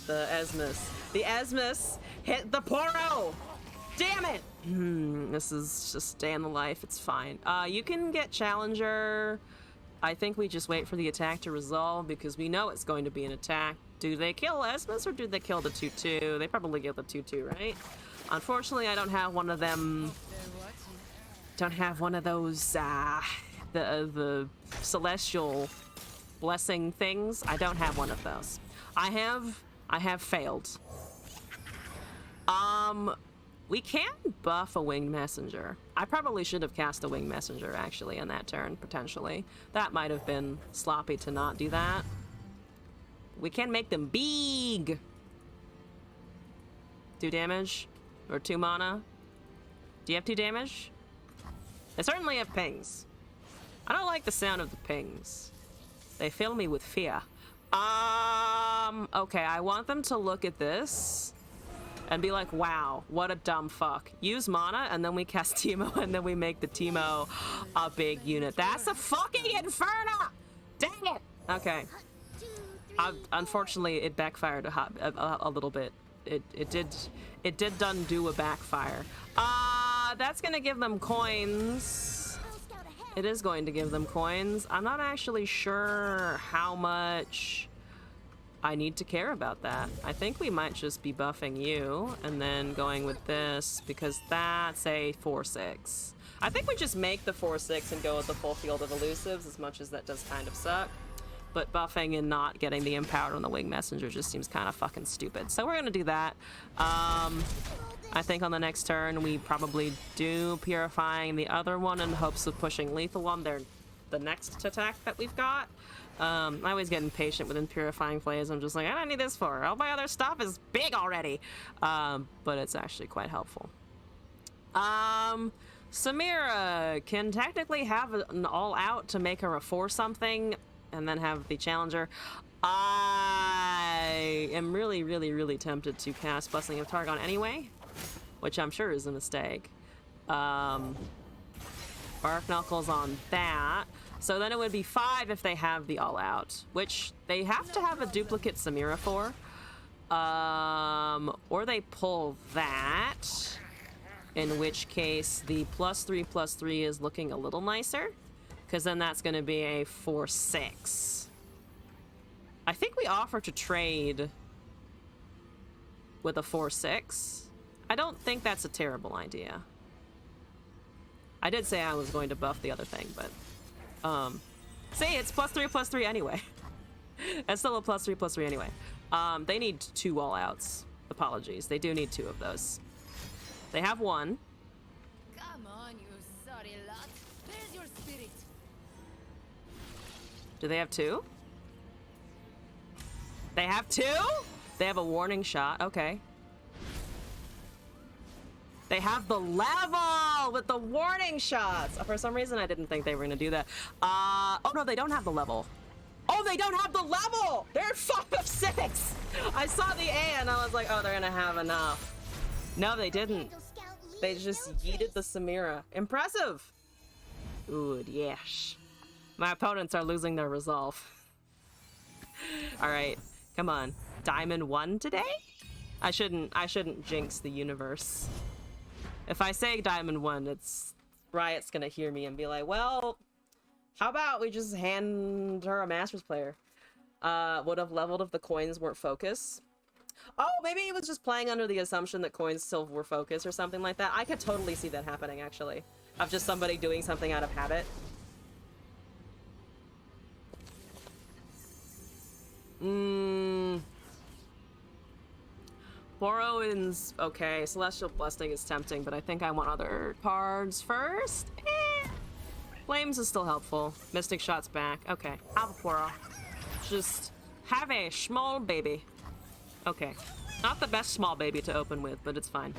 The Esmus. The Esmus hit the Poro! Damn it! This is just day in the life. It's fine. You can get Challenger. I think we just wait for the attack to resolve because we know it's going to be an attack. Do they kill Esmus or do they kill the 2-2? They probably kill the 2-2, right? Unfortunately, I don't have one of them. Don't have one of those, the celestial blessing things. I don't have one of those. I have failed. We can buff a winged messenger. I probably should have cast a winged messenger actually in that turn, potentially. That might have been sloppy to not do that. We can make them big. 2 damage or 2 mana. Do you have 2 damage? They certainly have pings. I don't like the sound of the pings. They fill me with fear. Okay, I want them to look at this and be like, wow, what a dumb fuck. Use mana, and then we cast Teemo, and then we make the Teemo a big unit. That's a fucking Inferno! Dang it! Okay. Unfortunately, it backfired a little bit. It did do a backfire. That's gonna give them coins. It is going to give them coins. I'm not actually sure how much I need to care about that. I think we might just be buffing you and then going with this because that's a 4/6. I think we just make the 4/6 and go with the full field of elusives, as much as that does kind of suck. But buffing and not getting the empowered on the wing messenger just seems kind of fucking stupid. So we're gonna do that. I think on the next turn we probably do purifying the other one in hopes of pushing lethal on the next attack that we've got. I always get impatient with purifying flames. I'm just like, I don't need this for. All my other stuff is big already. But it's actually quite helpful. Samira can technically have an all-out to make her a 4-something and then have the challenger. I am really, really, really tempted to cast Blessing of Targon anyway, which I'm sure is a mistake. Bark Knuckles on that. So then it would be 5 if they have the all-out, which they have to have a duplicate Samira for. Or they pull that, in which case the +3/+3 is looking a little nicer, because then that's going to be a 4/6. I think we offer to trade with a 4/6. I don't think that's a terrible idea. I did say I was going to buff the other thing, but see, it's +3/+3 anyway. It's still a +3/+3 anyway. They need 2 all-outs. Apologies, they do need 2 of those. They have 1. Come on, you sorry lot. Where's your spirit? Do they have 2? They have 2? They have a warning shot. Okay. They have the level with the warning shots. For some reason, I didn't think they were going to do that. Oh, no, they don't have the level. Oh, they don't have the level! They're at 5/6! I saw the A and I was like, oh, they're going to have enough. No, they didn't. They just yeeted the Samira. Impressive! Good, yes. My opponents are losing their resolve. Alright, come on. Diamond 1 today? I shouldn't jinx the universe. If I say Diamond 1, it's Riot's gonna hear me and be like, well, how about we just hand her a Masters player? Would have leveled if the coins weren't focus. Oh, maybe he was just playing under the assumption that coins still were focus or something like that. I could totally see that happening, actually. Of just somebody doing something out of habit. Borrowing's okay. Celestial Blessing is tempting, but I think I want other cards first. Flames is still helpful. Mystic Shot's back. Okay, have a Poro. Just have a small baby. Okay. Not the best small baby to open with, but it's fine.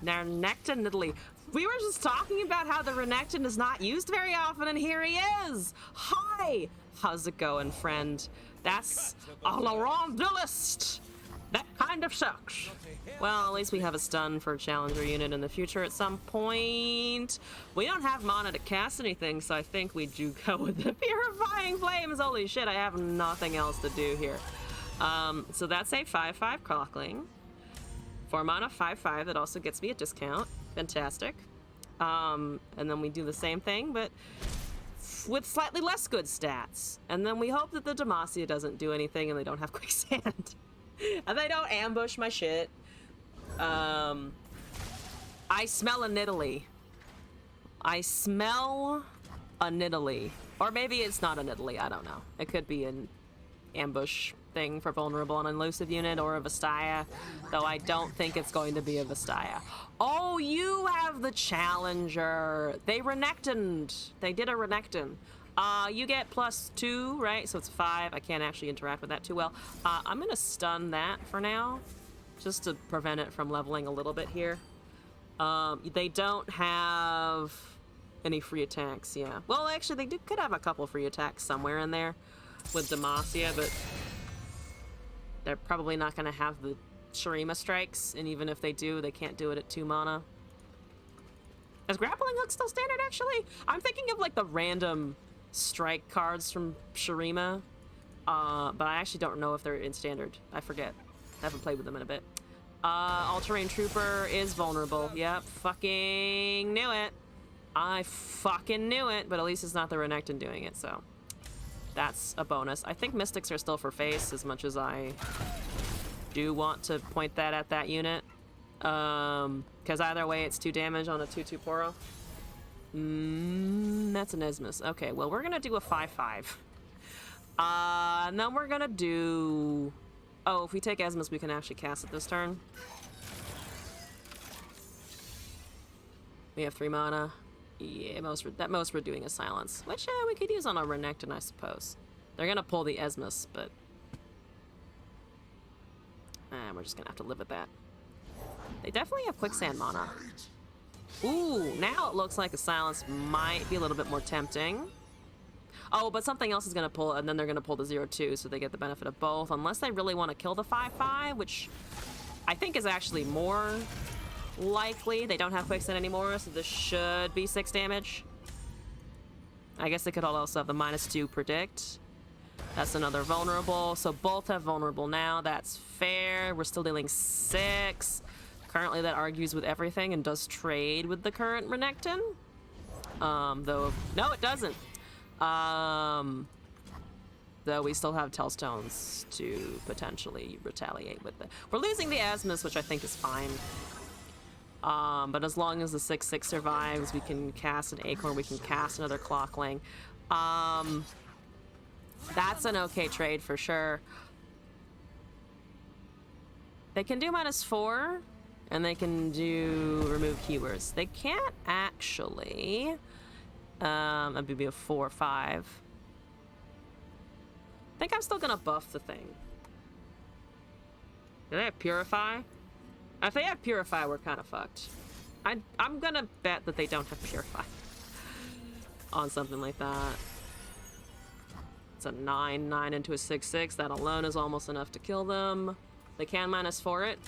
Now, Renekton Nidalee. We were just talking about how the Renekton is not used very often, and here he is! Hi! How's it going, friend? That's a Laurent Duelist! That kind of sucks. Well, at least we have a stun for a challenger unit in the future at some point. We don't have mana to cast anything, so I think we do go with the Purifying Flames. Holy shit, I have nothing else to do here. So that's a 5/5 Cockling. 4 mana, 5/5. That also gets me a discount. Fantastic. And then we do the same thing, but with slightly less good stats. And then we hope that the Demacia doesn't do anything and they don't have Quicksand. And they don't ambush my shit. I smell a Nidalee. I smell a Nidalee. Or maybe it's not a Nidalee, I don't know. It could be an ambush thing for vulnerable and elusive unit or a Vastaya, though I don't think it's going to be a Vastaya. Oh, you have the challenger. They Renektoned. They did a Renekton. You get +2, right? So it's 5. I can't actually interact with that too well. I'm gonna stun that for now, just to prevent it from leveling a little bit here. They don't have any free attacks, yeah. Well, actually, they could have a couple free attacks somewhere in there with Demacia, but they're probably not gonna have the Shurima strikes, and even if they do, they can't do it at 2 mana. Is Grappling Hook still standard, actually? I'm thinking of, like, the random strike cards from Shurima. But I actually don't know if they're in standard. I forget. I haven't played with them in a bit. All-terrain trooper is vulnerable. Yep, fucking knew it. I fucking knew it, but at least it's not the Renekton doing it, so that's a bonus. I think Mystics are still for face, as much as I do want to point that at that unit. Because either way, it's 2 damage on a 2/2 Poro. That's an Esmus. Okay, well, we're gonna do a 5/5. And then we're gonna do... Oh, if we take Esmus, we can actually cast it this turn. We have 3 mana. Yeah, most we're doing is Silence, which we could use on a Renekton, I suppose. They're gonna pull the Esmus, but we're just gonna have to live with that. They definitely have Quicksand mana. Ooh, now it looks like a Silence might be a little bit more tempting. Oh, but something else is gonna pull, and then they're gonna pull the 0/2, so they get the benefit of both, unless they really want to kill the 5/5, which I think is actually more likely. They don't have Quicksand anymore, so this should be 6 damage. I guess they could also have the -2 predict. That's another vulnerable, so both have vulnerable now. That's fair. We're still dealing 6. Currently, that argues with everything and does trade with the current Renekton. Though, no, it doesn't. Though we still have Tellstones to potentially retaliate with. We're losing the Asmus, which I think is fine. But as long as the 6/6 survives, we can cast an Acorn, we can cast another Clockling. That's an okay trade for sure. They can do -4, and they can do remove keywords. They can't actually... it'd be a 4/5. I think I'm still gonna buff the thing. Do they have Purify? If they have Purify, we're kind of fucked. I'm gonna bet that they don't have Purify on something like that. It's a 9/9 into a 6/6. That alone is almost enough to kill them. They can -4 it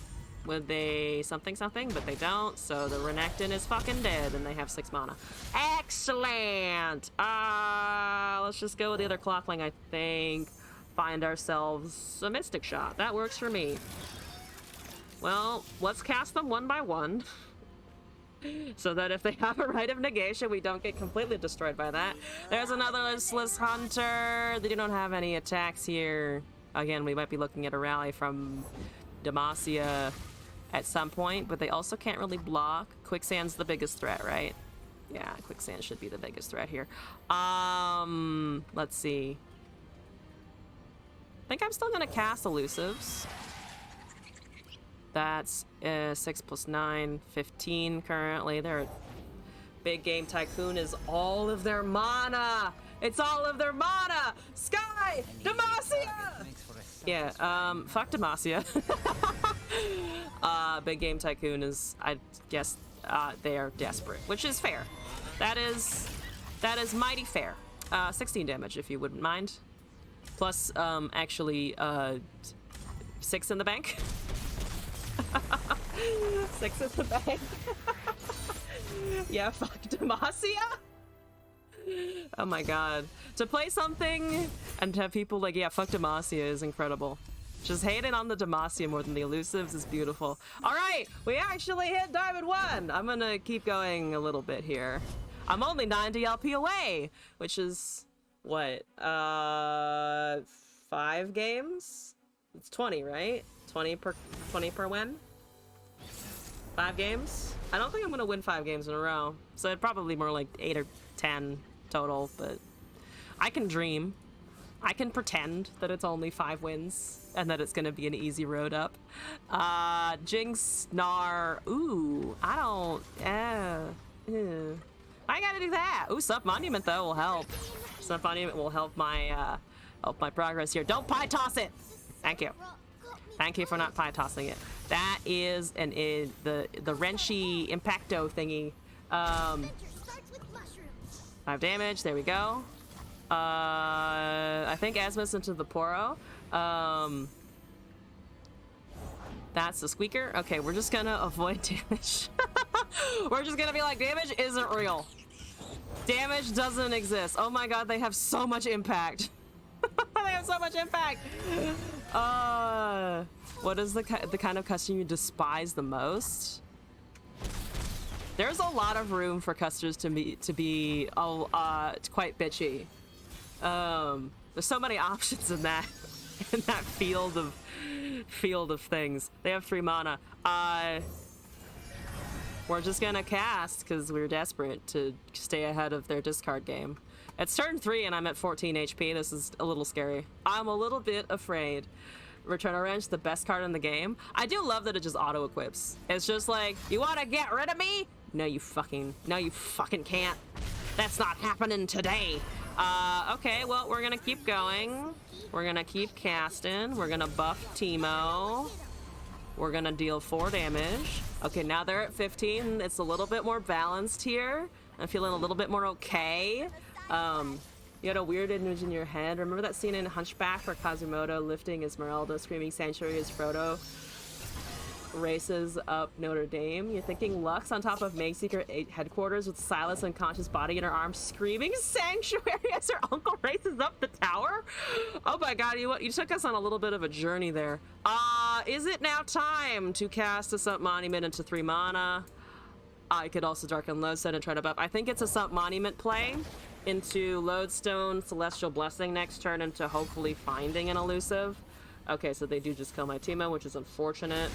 with a something, but they don't. So the Renekton is fucking dead, and they have 6 mana. Excellent! Let's just go with the other Clockling, I think. Find ourselves a Mystic Shot. That works for me. Well, let's cast them one by one. So that if they have a Rite of Negation, we don't get completely destroyed by that. There's another Listless Hunter. They don't have any attacks here. Again, we might be looking at a rally from Demacia at some point, but they also can't really block. Quicksand's the biggest threat, right? Yeah, Quicksand should be the biggest threat here. Let's see. I think I'm still gonna cast Elusives. That's 6 + 9, 15 currently. Their Big Game Tycoon is all of their mana! It's all of their mana! Sky! Demacia! Yeah, fuck Demacia. Big Game Tycoon is, I guess, they are desperate, which is fair. That is mighty fair. 16 damage, if you wouldn't mind. Plus, actually, 6 in the bank. 6 in the bank. Yeah, fuck Demacia. Oh my god. To play something and to have people like, yeah, fuck Demacia is incredible. Just hating on the Demacia more than the Elusives is beautiful. Alright, we actually hit Diamond 1! I'm gonna keep going a little bit here. I'm only 90 LP away, which is, what, 5 games? It's 20, right? 20 per win? 5 games? I don't think I'm gonna win 5 games in a row. So it'd probably more like 8 or 10 total, but I can dream. I can pretend that it's only 5 wins and that it's gonna be an easy road up. Jinx, Gnar, ooh, I don't, I gotta do that. Ooh, Sup Monument though will help. Sup Monument will help my progress here. Don't pie toss it! Thank you. Thank you for not pie tossing it. That is the wrenchy impacto thingy. 5 damage, there we go. I think Asmus into the Poro. That's the Squeaker. Okay, we're just gonna avoid damage. We're just gonna be like, damage isn't real. Damage doesn't exist. Oh my god, they have so much impact. They have so much impact. What is the kind of customer you despise the most? There's a lot of room for customers to be quite bitchy. There's so many options in that field of things. They have 3 mana. We're just gonna cast because we're desperate to stay ahead of their discard game. It's turn 3 and I'm at 14 HP. This is a little scary. I'm a little bit afraid. Return a Wrench, the best card in the game. I do love that it just auto-equips. It's just like, you wanna get rid of me? No, you fucking can't. That's not happening today. Okay, well, we're gonna keep going. We're gonna keep casting. We're gonna buff Teemo. We're gonna deal 4 damage. Okay, now they're at 15. It's a little bit more balanced here. I'm feeling a little bit more okay. You had a weird image in your head. Remember that scene in Hunchback where Quasimodo lifting Esmeralda, screaming Sanctuary as Frodo races up Notre Dame? You're thinking Lux on top of Magesecret 8 headquarters with Silas' unconscious body in her arms screaming Sanctuary as her uncle races up the tower? Oh my god, you took us on a little bit of a journey there. Is it now time to cast a Sump Monument into 3 mana? I could also Darken Lodestone and try to buff. I think it's a Sump Monument play into Lodestone, Celestial Blessing next turn into hopefully finding an elusive. Okay, so they do just kill my Teemo, which is unfortunate.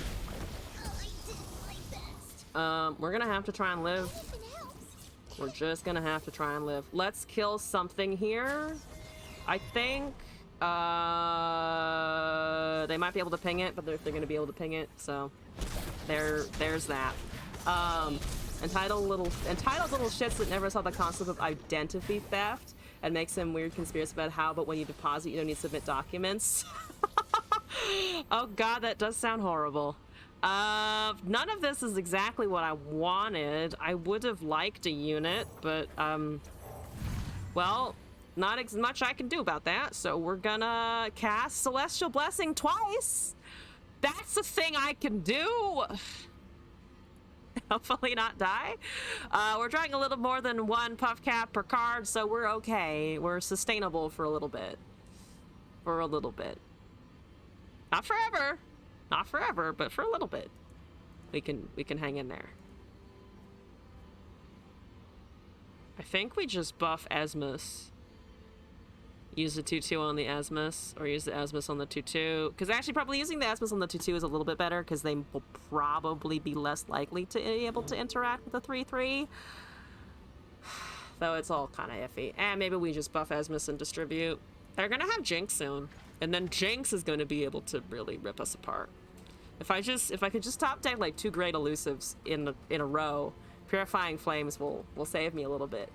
We're gonna have to try and live. We're just gonna have to try and live. Let's kill something here. I think they might be able to ping it, but they're gonna be able to ping it, so there's that. Entitled little shits that never saw the concept of identity theft and makes some weird conspiracy about how, but when you deposit, you don't need to submit documents. Oh god, that does sound horrible. None of this is exactly what I wanted. I would have liked a unit, but, well, not as much I can do about that, so we're gonna cast Celestial Blessing twice. That's the thing I can do. Hopefully not die. We're drawing a little more than 1 puff cap per card, so we're okay. We're sustainable for a little bit. For a little bit. Not forever. Not forever, but for a little bit. We can hang in there. I think we just buff Asmus. Use the 2/2 on the Asmus, or use the Asmus on the 2/2. Because actually, probably using the Asmus on the 2/2 is a little bit better, because they will probably be less likely to be able to interact with the 3/3. Though it's all kind of iffy. And maybe we just buff Asmus and distribute. They're gonna have Jinx soon, and then Jinx is going to be able to really rip us apart. If I could just top deck like 2 great elusives in a row, Purifying Flames will save me a little bit.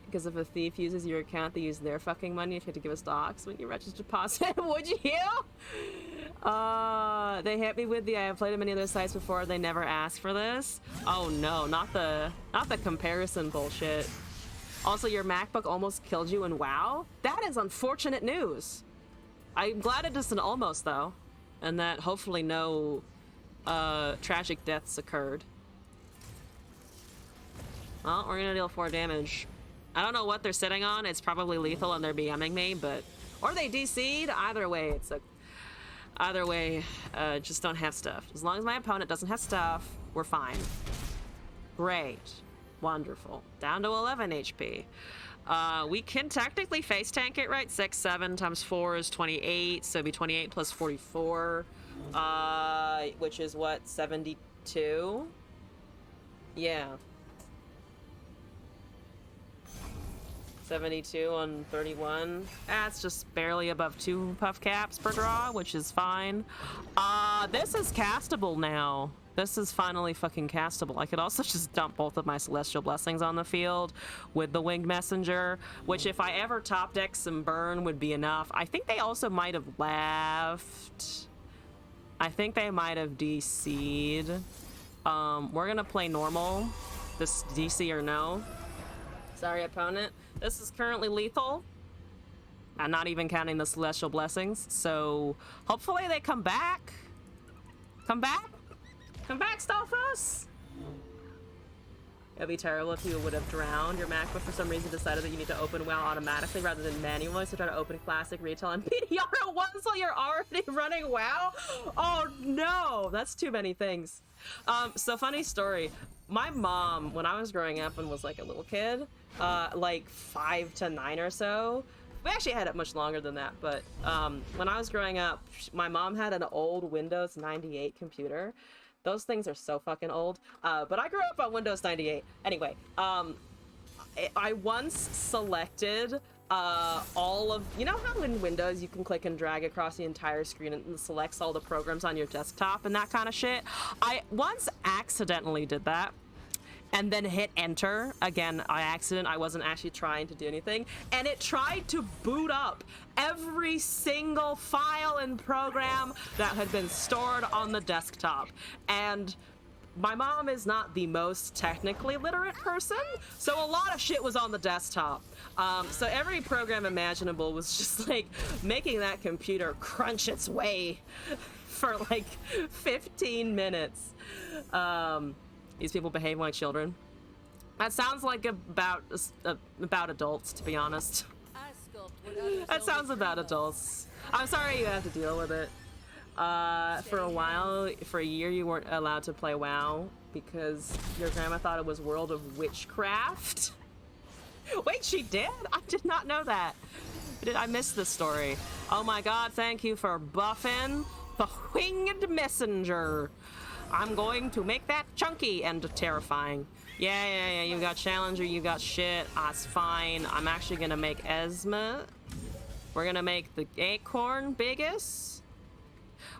Because if a thief uses your account, they use their fucking money if you had to give us docs when you register deposit. Would you? They hit me with the I have played on many other sites before, they never ask for this. Oh no, not the comparison bullshit. Also, your MacBook almost killed you in WoW? That is unfortunate news. I'm glad it isn't almost though, and that hopefully no tragic deaths occurred. Well, we're gonna deal 4 damage. I don't know what they're sitting on. It's probably lethal and they're BMing me, but... Or they DC'd. Either way, just don't have stuff. As long as my opponent doesn't have stuff, we're fine. Great. Wonderful. Down to 11 HP. We can technically face tank it, right? 6, 7 times 4 is 28, so it'd be 28 plus 44, which is what, 72? Yeah. 72 on 31. That's just barely above 2 puff caps per draw, which is fine. This is castable now. This is finally fucking castable. I could also just dump both of my Celestial Blessings on the field with the Winged Messenger, which if I ever top deck some burn would be enough. I think they also might have left. I think they might have DC'd. We're gonna play normal. This DC or no. Sorry, opponent. This is currently lethal. I'm not even counting the Celestial Blessings, so hopefully they come back. Come back? Come back, Stalfos! It'd be terrible if you would have drowned your Mac, but for some reason decided that you need to open WoW automatically rather than manually, so try to open Classic, Retail, and Mediana once while you're already running WoW? Oh no, that's too many things. So funny story. My mom, when I was growing up and was like a little kid, like 5 to 9 or so, we actually had it much longer than that, but when I was growing up, my mom had an old Windows 98 computer. Those things are so fucking old, but I grew up on Windows 98. Anyway, I once selected all of, you know how in Windows you can click and drag across the entire screen and it selects all the programs on your desktop and that kind of shit? I once accidentally did that and then hit enter again by accident. I wasn't actually trying to do anything, and it tried to boot up every single file and program that had been stored on the desktop. And my mom is not the most technically literate person, so a lot of shit was on the desktop. So every program imaginable was just like making that computer crunch its way for like 15 minutes. These people behave like children. That sounds like about adults, to be honest. That sounds about adults. I'm sorry you have to deal with it. For a while, for a year, you weren't allowed to play WoW because your grandma thought it was World of Witchcraft. Wait, she did? I did not know that. I missed this story. Oh my god, thank you for buffing the Winged Messenger. I'm going to make that chunky and terrifying. Yeah, you got Challenger, you got shit. That's fine. I'm actually gonna make Esma. We're gonna make the Acorn biggest.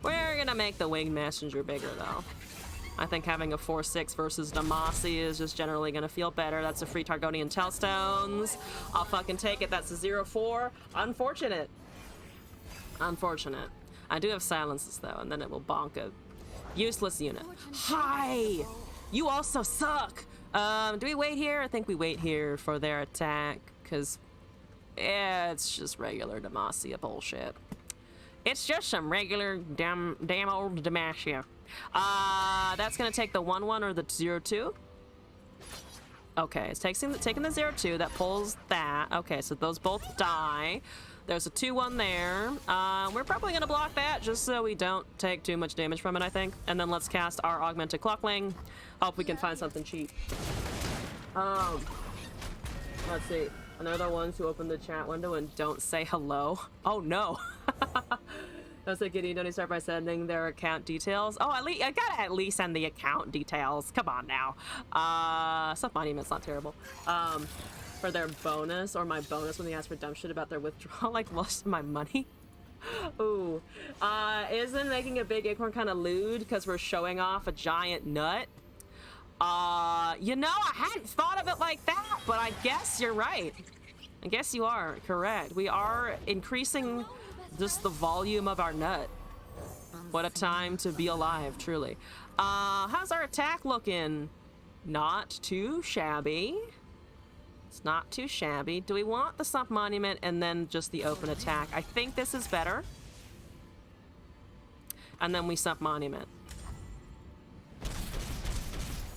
We're gonna make the Winged Messenger bigger, though. I think having a 4-6 versus Damacy is just generally gonna feel better. That's a free Targonian Tellstones. I'll fucking take it. That's a 0-4. Unfortunate. Unfortunate. I do have silences, though, and then it will bonk a useless unit. Hi! You also suck! Do we wait here? I think we wait here for their attack, because it's just regular Demacia bullshit. It's just some regular damn old Demacia. That's gonna take the 1-1 or the 0-2. Okay, it's taking the 0-2. That pulls that. Okay, so those both die. There's a 2-1 there. We're probably gonna block that just so we don't take too much damage from it, I think. And then let's cast our Augmented Clockling. Hope we can find something cheap. Let's see. And they're the ones who open the chat window and don't say hello. Oh no. That's like, don't you start by sending their account details? Oh, at least I gotta at least send the account details. Come on now. Stuff monument's not terrible. For their bonus or my bonus when they ask for dumb shit about their withdrawal, like most of my money. Ooh. Isn't making a big acorn kind of lewd because we're showing off a giant nut? You know, I hadn't thought of it like that, but I guess you're right. I guess you are correct. We are increasing just the volume of our nut. What a time to be alive, truly. How's our attack looking? Not too shabby. It's not too shabby. Do we want the Sump Monument and then just the open attack? I think this is better. And then we Sump Monument.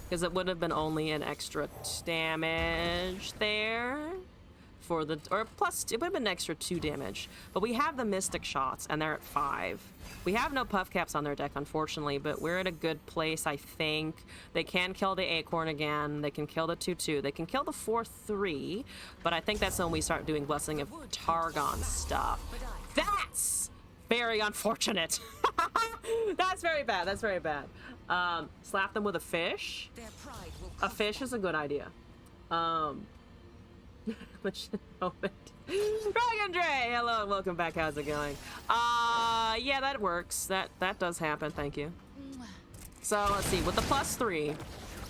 Because it would have been only an extra damage there. For the, or plus, it would have been an extra 2 damage. But we have the Mystic Shots, and they're at 5. We have no Puff Caps on their deck, unfortunately, but we're at a good place, I think. They can kill the Acorn again. They can kill the 2-2. They can kill the 4-3, but I think that's when we start doing Blessing of Targon stuff. That's very unfortunate. That's very bad. That's very bad. Slap them with a fish. A fish is a good idea. Which moment. Dragon Dre! Hello and welcome back. How's it going? Yeah, that works. That does happen. Thank you. So let's see. With the +3,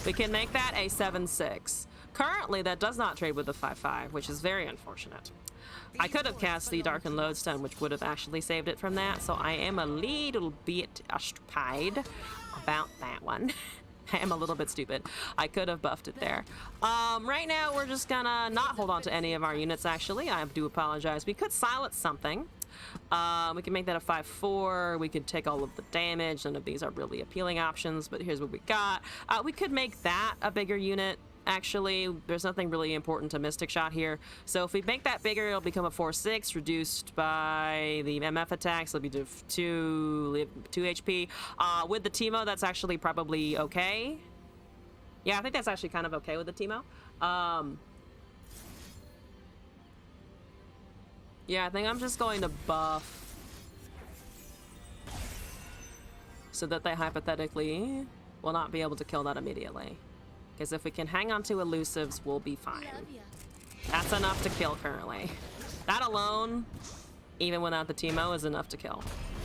we can make that a 7-6. Currently, that does not trade with the 5-5, which is very unfortunate. I could have cast the Darkened Lodestone, which would have actually saved it from that, so I am a little bit occupied about that one. I am a little bit stupid. I could have buffed it there. Right now, we're just gonna not hold on to any of our units, actually. I do apologize. We could silence something. We can make that a 5-4. We could take all of the damage. None of these are really appealing options, but here's what we got. We could make that a bigger unit. actually. There's nothing really important to Mystic Shot here. So if we make that bigger, it'll become a 4/6, reduced by the MF attacks. It'll be 2 HP. With the TEEMO, that's actually probably okay. Yeah, I think that's actually kind of okay with the TEEMO. Yeah, I think I'm just going to buff so that they hypothetically will not be able to kill that immediately. Because if we can hang on to elusives, we'll be fine. That's enough to kill currently. That alone, even without the TEEMO, is enough to kill.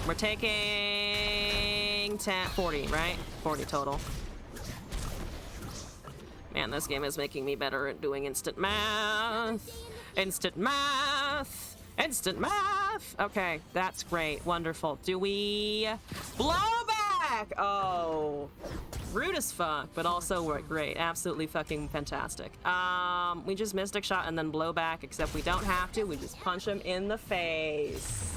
We're taking 40, right? 40 total. Man, this game is making me better at doing instant math. Instant math. Instant math. Okay, that's great. Wonderful. Do we blow back? Oh, rude as fuck, but also great. Absolutely fucking fantastic. We just Mystic Shot and then blow back, except we don't have to. We just punch him in the face.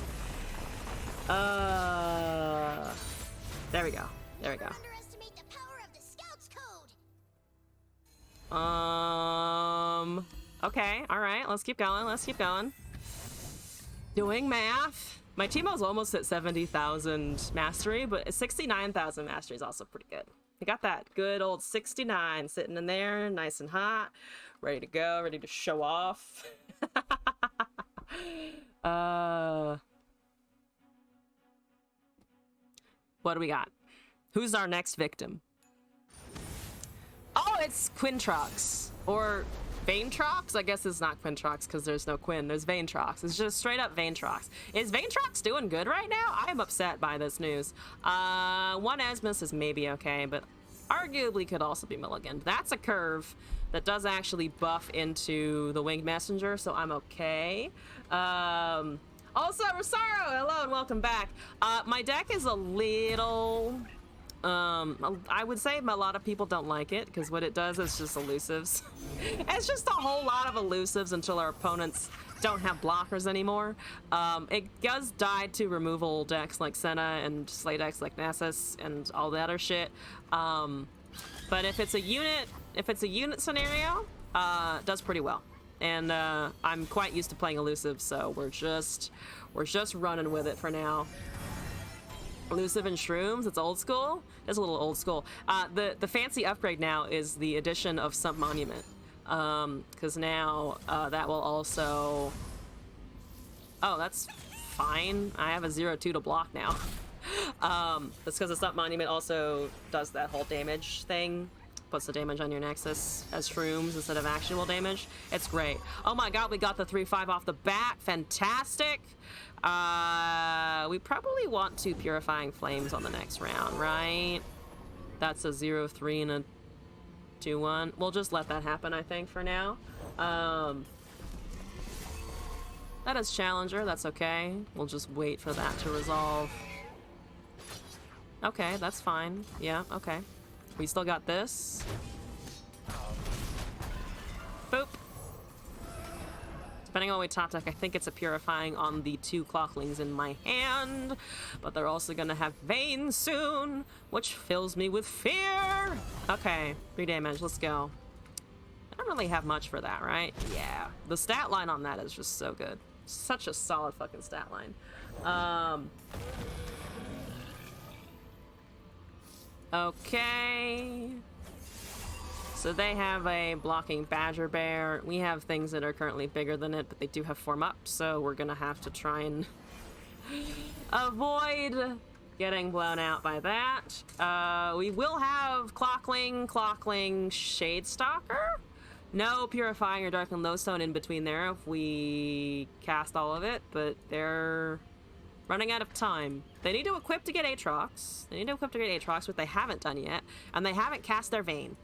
There we go. There we go. Underestimate the power of the Scouts Code. Okay, all right. Let's keep going. Let's keep going. Doing math. My TEEMO's almost at 70,000 mastery, but 69,000 mastery is also pretty good. I got that good old 69 sitting in there, nice and hot, ready to go, ready to show off. What do we got? Who's our next victim? Oh, it's Quintrox. Or Vaintrox? I guess it's not Quintrox because there's no Quinn. There's Vaintrox. It's just straight up Vaintrox. Is Vaintrox doing good right now? I'm upset by this news. One Esmus is maybe okay, but arguably could also be mulliganed. That's a curve that does actually buff into the Winged Messenger, so I'm okay. Also, Rosario, hello and welcome back. My deck is a little... I would say a lot of people don't like it because what it does is just elusives. It's just a whole lot of elusives until our opponents don't have blockers anymore. It does die to removal decks like Senna and slay decks like Nasus and all the other shit. But if it's a unit scenario, it does pretty well. And I'm quite used to playing elusive, so we're just running with it for now. Elusive and shrooms, it's old school. It's a little old school. The fancy upgrade now is the addition of Sump Monument, because now that will also... Oh, that's fine. I have a 0/2 to block now. That's because the Sump Monument also does that whole damage thing. Puts the damage on your Nexus as shrooms instead of actual damage. It's great. Oh my god, we got the 3/5 off the bat. Fantastic. We probably want to Purifying Flames on the next round, right? That's a 0/3 and a 2/1. We'll just let that happen, I think, for now. That is Challenger. That's okay. We'll just wait for that to resolve. Okay, that's fine. Yeah, okay. We still got this. Boop. Depending on what we top deck, I think it's a Purifying on the 2 Clocklings in my hand. But they're also gonna have Veins soon, which fills me with fear. Okay, 3 damage, let's go. I don't really have much for that, right? Yeah. The stat line on that is just so good. Such a solid fucking stat line. Okay. So they have a blocking Badger Bear. We have things that are currently bigger than it, but they do have form up, so we're gonna have to try and avoid getting blown out by that. We will have Clockling, Shade Stalker. No Purifying or Darkened Lodestone in between there if we cast all of it, but they're running out of time. They need to equip to get Aatrox. Which they haven't done yet, and they haven't cast their Vein.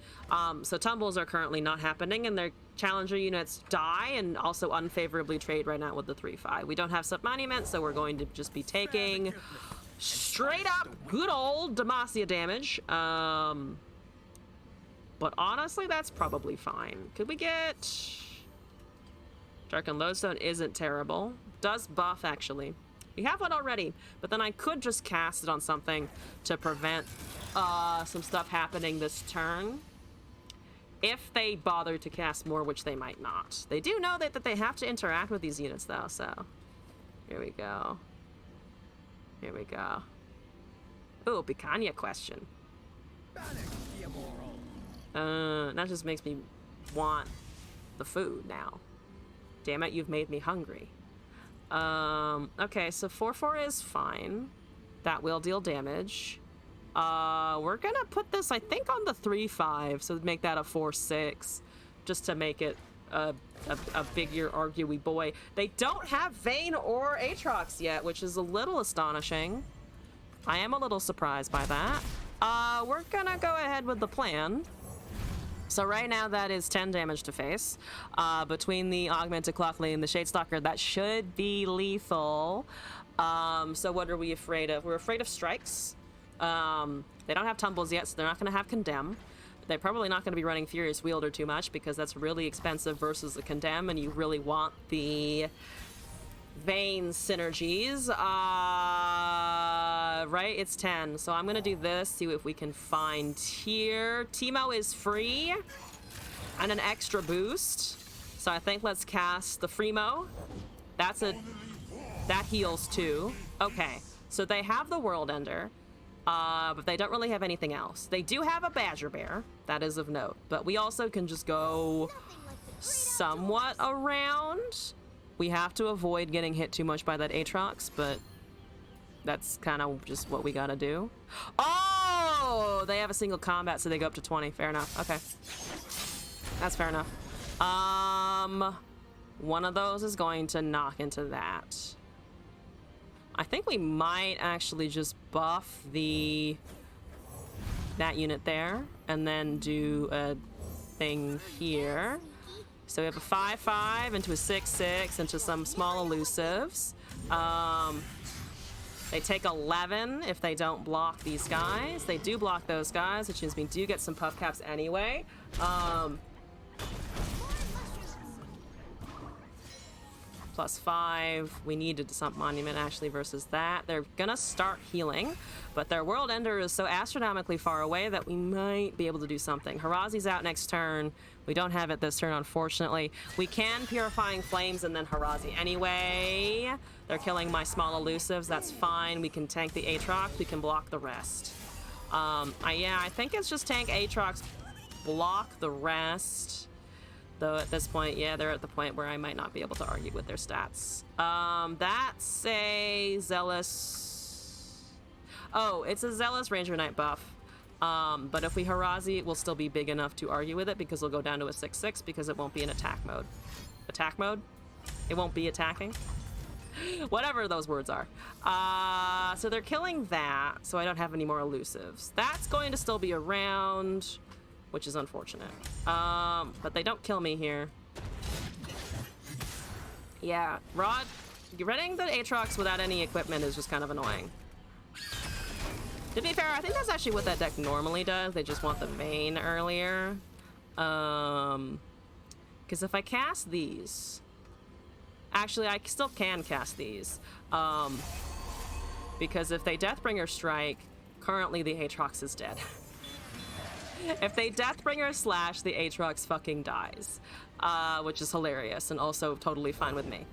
So tumbles are currently not happening, and their Challenger units die and also unfavorably trade right now with the 3/5. We don't have Sub-Monument, so we're going to just be taking straight up good old Demacia damage. But honestly, that's probably fine. Could we get... Darkened Lodestone isn't terrible. Does buff, actually. We have one already, but then I could just cast it on something to prevent some stuff happening this turn. if they bother to cast more, which they might not. They do know that they have to interact with these units, though, so... Here we go. Here we go. Ooh, picanha question. That just makes me want the food now. Damn it, you've made me hungry. Okay, so 4/4 is fine. That will deal damage. We're gonna put this, I think, on the 3/5, so make that a 4/6, just to make it a bigger arguey boy. They don't have Vayne or Aatrox yet, which is a little astonishing. I am a little surprised by that. We're gonna go ahead with the plan. So right now that is 10 damage to face. Between the Augmented Clockly and the Shadestalker, that should be lethal. So what are we afraid of? We're afraid of strikes. They don't have tumbles yet, so they're not going to have Condemn. They're probably not going to be running Furious Wielder too much because that's really expensive versus the Condemn, and you really want the Vayne synergies. Right? It's 10. So I'm going to do this, see if we can find here. Teemo is free and an extra boost. So I think let's cast the Freemo. That heals too. Okay. So they have the World Ender. But they don't really have anything else. They do have a Badger Bear. That is of note. But we also can just go somewhat around. We have to avoid getting hit too much by that Aatrox, but that's kind of just what we gotta do. Oh! They have a single combat, so they go up to 20. Fair enough. Okay. That's fair enough. One of those is going to knock into that. I think we might actually just buff that unit there and then do a thing here. So we have a 5/5 into a 6/6 into some small elusives. They take 11 if they don't block these guys. They do block those guys, which means we do get some puff caps anyway. +5. We needed some monument actually versus that. They're gonna start healing, but their World Ender is so astronomically far away that we might be able to do something. Harazi's out next turn. We don't have it this turn, unfortunately. We can Purifying Flames and then Harazi anyway. They're killing my small elusives. That's fine. We can tank the Aatrox. We can block the rest. Yeah, I think it's just tank Aatrox, block the rest. Though at this point, yeah, they're at the point where I might not be able to argue with their stats. That's a Zealous... Oh, it's a Zealous Ranger Knight buff. But if we Harazi, it will still be big enough to argue with it because it'll go down to a 6/6 because it won't be in attack mode. Attack mode? It won't be attacking? Whatever those words are. So they're killing that, so I don't have any more elusives. That's going to still be around, which is unfortunate. But they don't kill me here. Yeah, running the Aatrox without any equipment is just kind of annoying. To be fair, I think that's actually what that deck normally does. They just want the Vayne earlier. Because if I cast these... Actually, I still can cast these. Because if they Deathbringer strike, currently the Aatrox is dead. If they Deathbringer slash, the Aatrox fucking dies. Which is hilarious and also totally fine with me.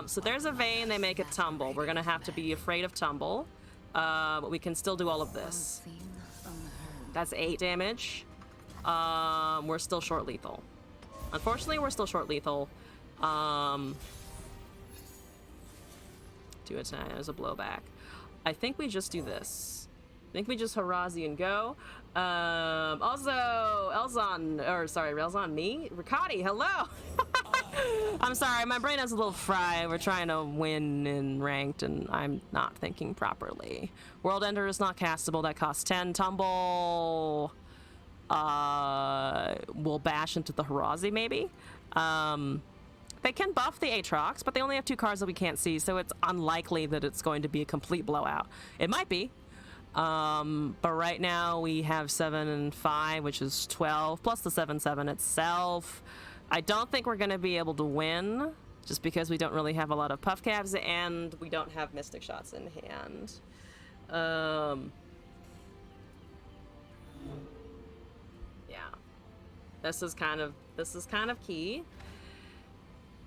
So there's a Vayne, they make it tumble. We're gonna have to be afraid of tumble. But we can still do all of this. That's 8 damage. We're still short lethal. Unfortunately, we're still short lethal. Do it as a blowback. I think we just do this. I think we just Harazi and go. Also, Relzon, me? Riccati, hello! I'm sorry, my brain is a little fried. We're trying to win in ranked, and I'm not thinking properly. World Ender is not castable. That costs 10. Tumble... we'll bash into the Harazi, maybe? They can buff the Aatrox, but they only have 2 cards that we can't see, so it's unlikely that it's going to be a complete blowout. It might be. But right now we have 7 and 5, which is 12, plus the 7/7 itself. I don't think we're going to be able to win, just because we don't really have a lot of puff caps, and we don't have Mystic Shots in hand. Yeah. This is kind of key.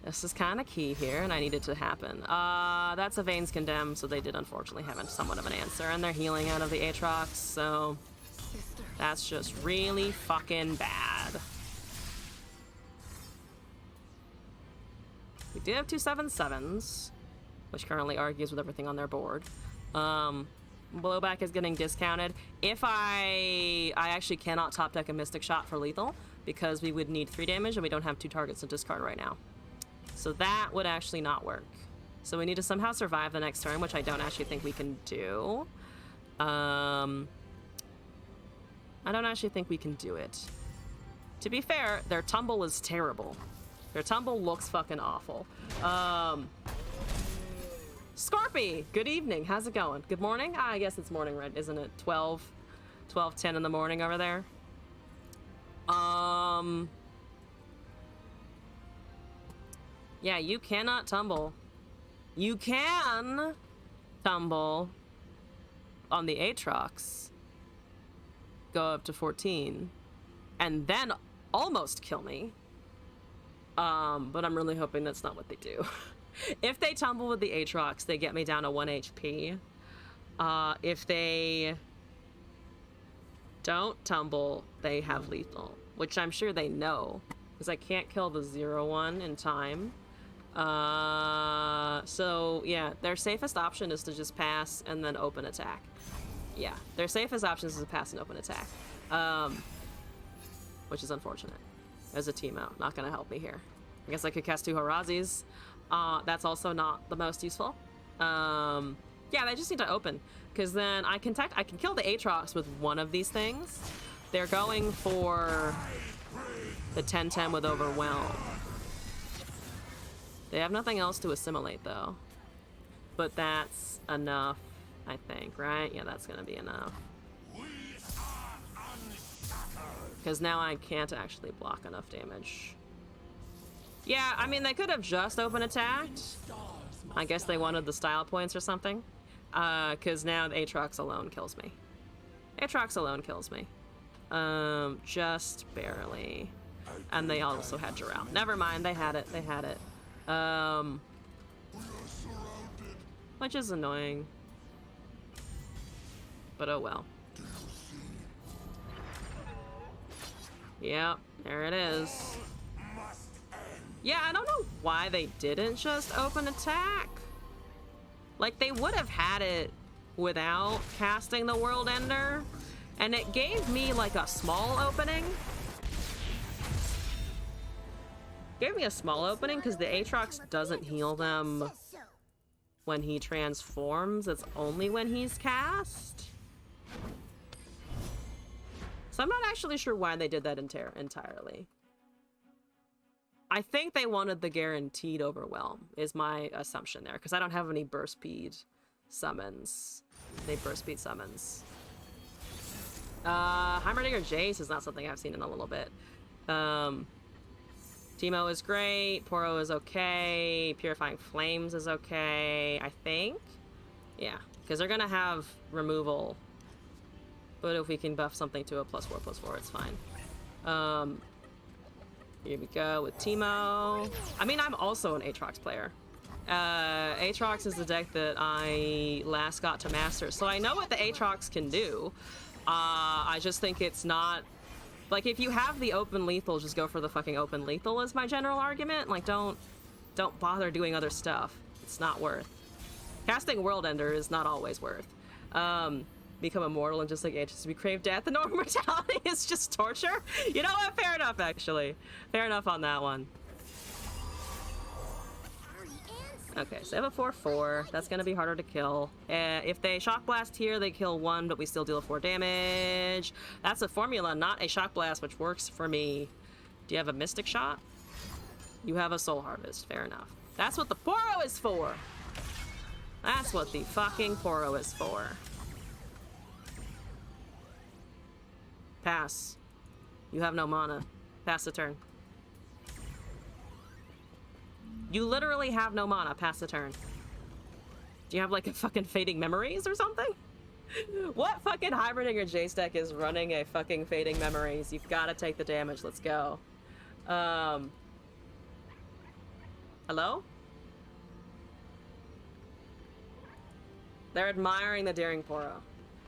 This is kind of key here, and I need it to happen. That's a Vayne's Condemned, so they did unfortunately have somewhat of an answer, and they're healing out of the Aatrox, so that's just really fucking bad. We do have 2 7/7s, which currently argues with everything on their board. Blowback is getting discounted. If I actually cannot top deck a Mystic Shot for lethal, because we would need 3 damage, and we don't have 2 targets to discard right now. So that would actually not work. So we need to somehow survive the next turn, which I don't actually think we can do. I don't actually think we can do it. To be fair, their tumble is terrible. Their tumble looks fucking awful. Scorpy, good evening. How's it going? Good morning? I guess it's morning, right? Isn't it 12:10 in the morning over there? Yeah, you cannot tumble. You can tumble on the Aatrox. Go up to 14. And then almost kill me. But I'm really hoping that's not what they do. If they tumble with the Aatrox, they get me down to 1 HP. If they don't tumble, they have lethal, which I'm sure they know, because I can't kill the 0/1 in time. So yeah, their safest option is to just pass and then open attack. Yeah, their safest option is to pass and open attack, which is unfortunate. As a TEEMO, not gonna help me here. I guess I could cast 2 Harazis. That's also not the most useful. Yeah, they just need to open, because then I can kill the Aatrox with one of these things. They're going for the 10/10 with Overwhelm. They have nothing else to assimilate, though. But that's enough, I think, right? Yeah, that's gonna be enough. Because now I can't actually block enough damage. Yeah, I mean, they could have just open attacked. I guess they wanted the style points or something. Because now the Aatrox alone kills me. Aatrox alone kills me. Just barely. And they also had Jirao. Never mind, they had it. They had it. Which is annoying. But oh well. Yep, there it is. Yeah, I don't know why they didn't just open attack. Like, they would have had it without casting the World Ender, and it gave me like a small opening. Gave me a small opening because the Aatrox doesn't heal them when he transforms. It's only when he's cast. So I'm not actually sure why they did that entirely. I think they wanted the guaranteed Overwhelm, is my assumption there, because I don't have any burst speed summons. They burst speed summons. Heimerdinger Jace is not something I've seen in a little bit. Teemo is great, Poro is okay, Purifying Flames is okay, I think? Yeah, because they're gonna have removal. But if we can buff something to a +4/+4, it's fine. Here we go with Teemo. I mean, I'm also an Aatrox player. Aatrox is the deck that I last got to master, so I know what the Aatrox can do. I just think it's not... Like, if you have the open lethal, just go for the fucking open lethal is my general argument. Like, don't bother doing other stuff. It's not worth. Casting World Ender is not always worth. Become immortal and just like ages to be crave death and normal mortality is just torture. You know what? Fair enough, actually. Fair enough on that one. Okay, so they have a 4/4. That's gonna be harder to kill. If they Shock Blast here, they kill 1, but we still deal 4 damage. That's a formula, not a Shock Blast, which works for me. Do you have a Mystic Shot? You have a Soul Harvest. Fair enough. That's what the Poro is for. That's what the fucking Poro is for. Pass. You have no mana. Pass the turn. You literally have no mana. Pass the turn. Do you have like a fucking Fading Memories or something? What fucking Hybridinger J-Stack is running a fucking Fading Memories? You've got to take the damage. Let's go. Hello? They're admiring the daring Poro.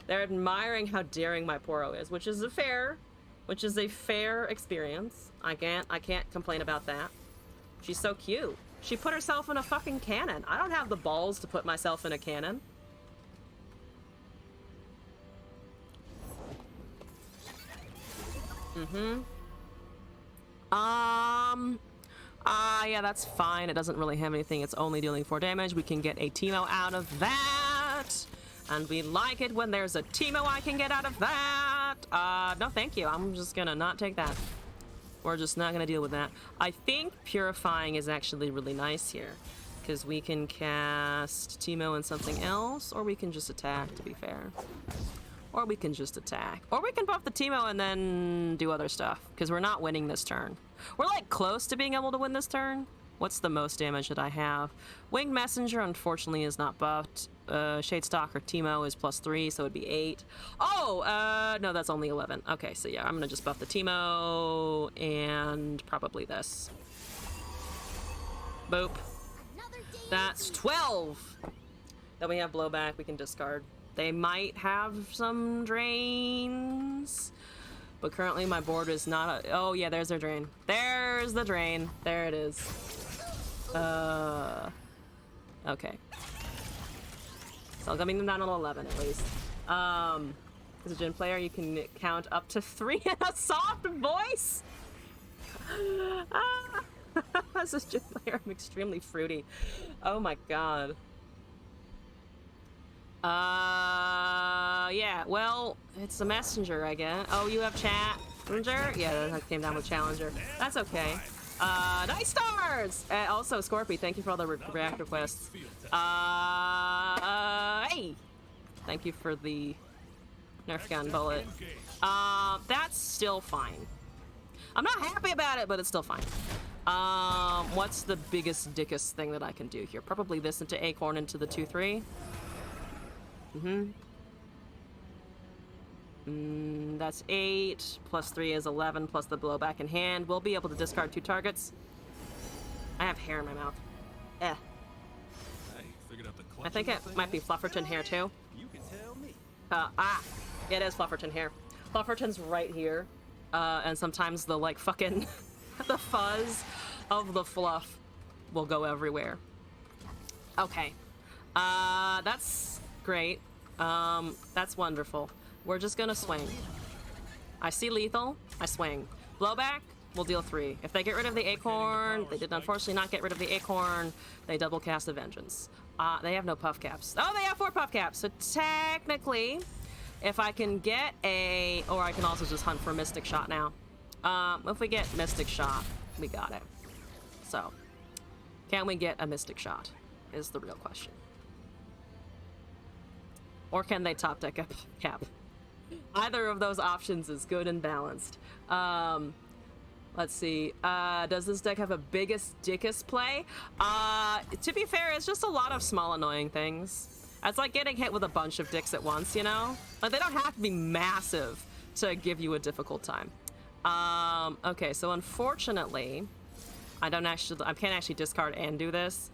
They're admiring how daring my Poro is, which is a fair experience. I can't complain about that. She's so cute. She put herself in a fucking cannon. I don't have the balls to put myself in a cannon. Yeah, that's fine. It doesn't really have anything. It's only dealing 4 damage. We can get a TEEMO out of that. And we like it when there's a TEEMO I can get out of that. No, thank you. I'm just gonna not take that. We're just not gonna deal with that. I think Purifying is actually really nice here, because we can cast TEEMO and something else, or we can just attack, to be fair. Or we can just attack. Or we can buff the TEEMO and then do other stuff, because we're not winning this turn. We're like close to being able to win this turn. What's the most damage that I have? Winged Messenger, unfortunately, is not buffed. Shadestalker TEEMO is +3, so it'd be 8. Oh, no, that's only 11. Okay, so yeah, I'm gonna just buff the TEEMO and probably this. Boop. That's 12. Then we have blowback, we can discard. They might have some drains, but currently my board is not a... Oh yeah, there's their drain. There's the drain. There it is. Okay. So I'm them down to 11 at least. As a Jin player, you can count up to 3 in a soft voice. As a Jin player, I'm extremely fruity. Oh my god. Yeah, well, it's a messenger, I guess. Oh, you have challenger? Yeah, that came down with challenger. That's okay. Nice stars! Also, Scorpy, thank you for all the react requests. Hey! Thank you for the Nerf gun bullet. That's still fine. I'm not happy about it, but it's still fine. What's the biggest dickest thing that I can do here? Probably this into Acorn into the 2-3. That's 8, +3 is 11, plus the blowback in hand. We'll be able to discard 2 targets. I have hair in my mouth. Eh. I think it might be Flufferton hair too. It is Flufferton hair. Flufferton's right here. And sometimes the like fucking the fuzz of the fluff will go everywhere. Okay. That's great. That's wonderful. We're just gonna swing. I see lethal, I swing. Blowback, we'll deal 3. If they get rid of the Acorn, they did unfortunately not get rid of the Acorn, they double cast the Vengeance. They have no puff caps. Oh, they have 4 puff caps. So technically, if I can get a, or I can also just hunt for Mystic Shot now. If we get Mystic Shot, we got it. So, can we get a Mystic Shot is the real question. Or can they top deck a cap? Either of those options is good and balanced. Let's see. Does this deck have a biggest dickest play? To be fair, it's just a lot of small annoying things. It's like getting hit with a bunch of dicks at once, you know? Like, they don't have to be massive to give you a difficult time. Okay, so unfortunately, I can't actually discard and do this.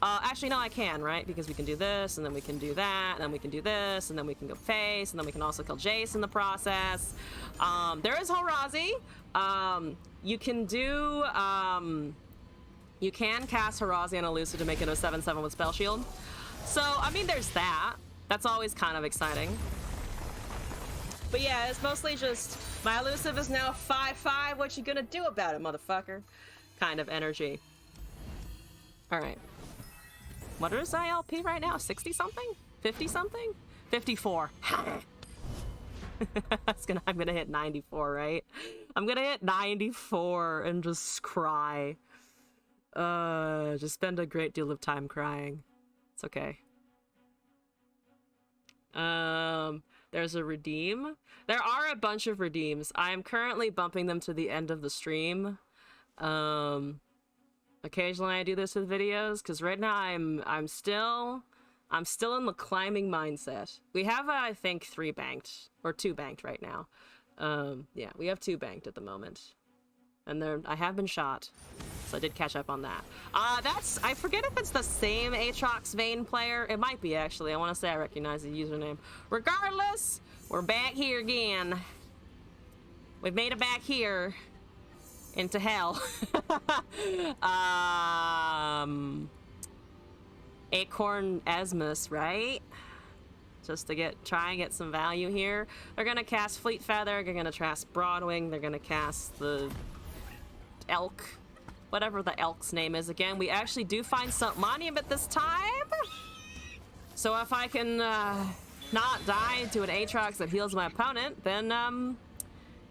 Actually, no, I can, right? Because we can do this, and then we can do that, and then we can do this, and then we can go face, and then we can also kill Jace in the process. There is Holrazi. You can do, you can cast Holrazi on Elusive to make it a 7/7 with Spell Shield. So, I mean, there's that. That's always kind of exciting. But yeah, it's mostly just, my Elusive is now 5/5, what you gonna do about it, motherfucker? Kind of energy. Alright. What is ILP right now? 60-something? 50-something? 54. I'm gonna hit 94, right? I'm gonna hit 94 and just cry. Just spend a great deal of time crying. It's okay. There's a redeem. There are a bunch of redeems. I am currently bumping them to the end of the stream. Occasionally I do this with videos, because right now I'm still I'm still in the climbing mindset. We have, I think, 3 banked. Or 2 banked right now. Yeah, we have 2 banked at the moment. And I have been shot. So I did catch up on that. I forget if it's the same Aatrox Vayne player. It might be, actually. I want to say I recognize the username. Regardless, we're back here again. We've made it back here. Into hell. Acorn Asmus, right? Just to try and get some value here. They're gonna cast Fleet Feather, they're gonna cast Broadwing, they're gonna cast the Elk. Whatever the Elk's name is again. We actually do find some monument this time. So if I can not die to an Aatrox that heals my opponent, then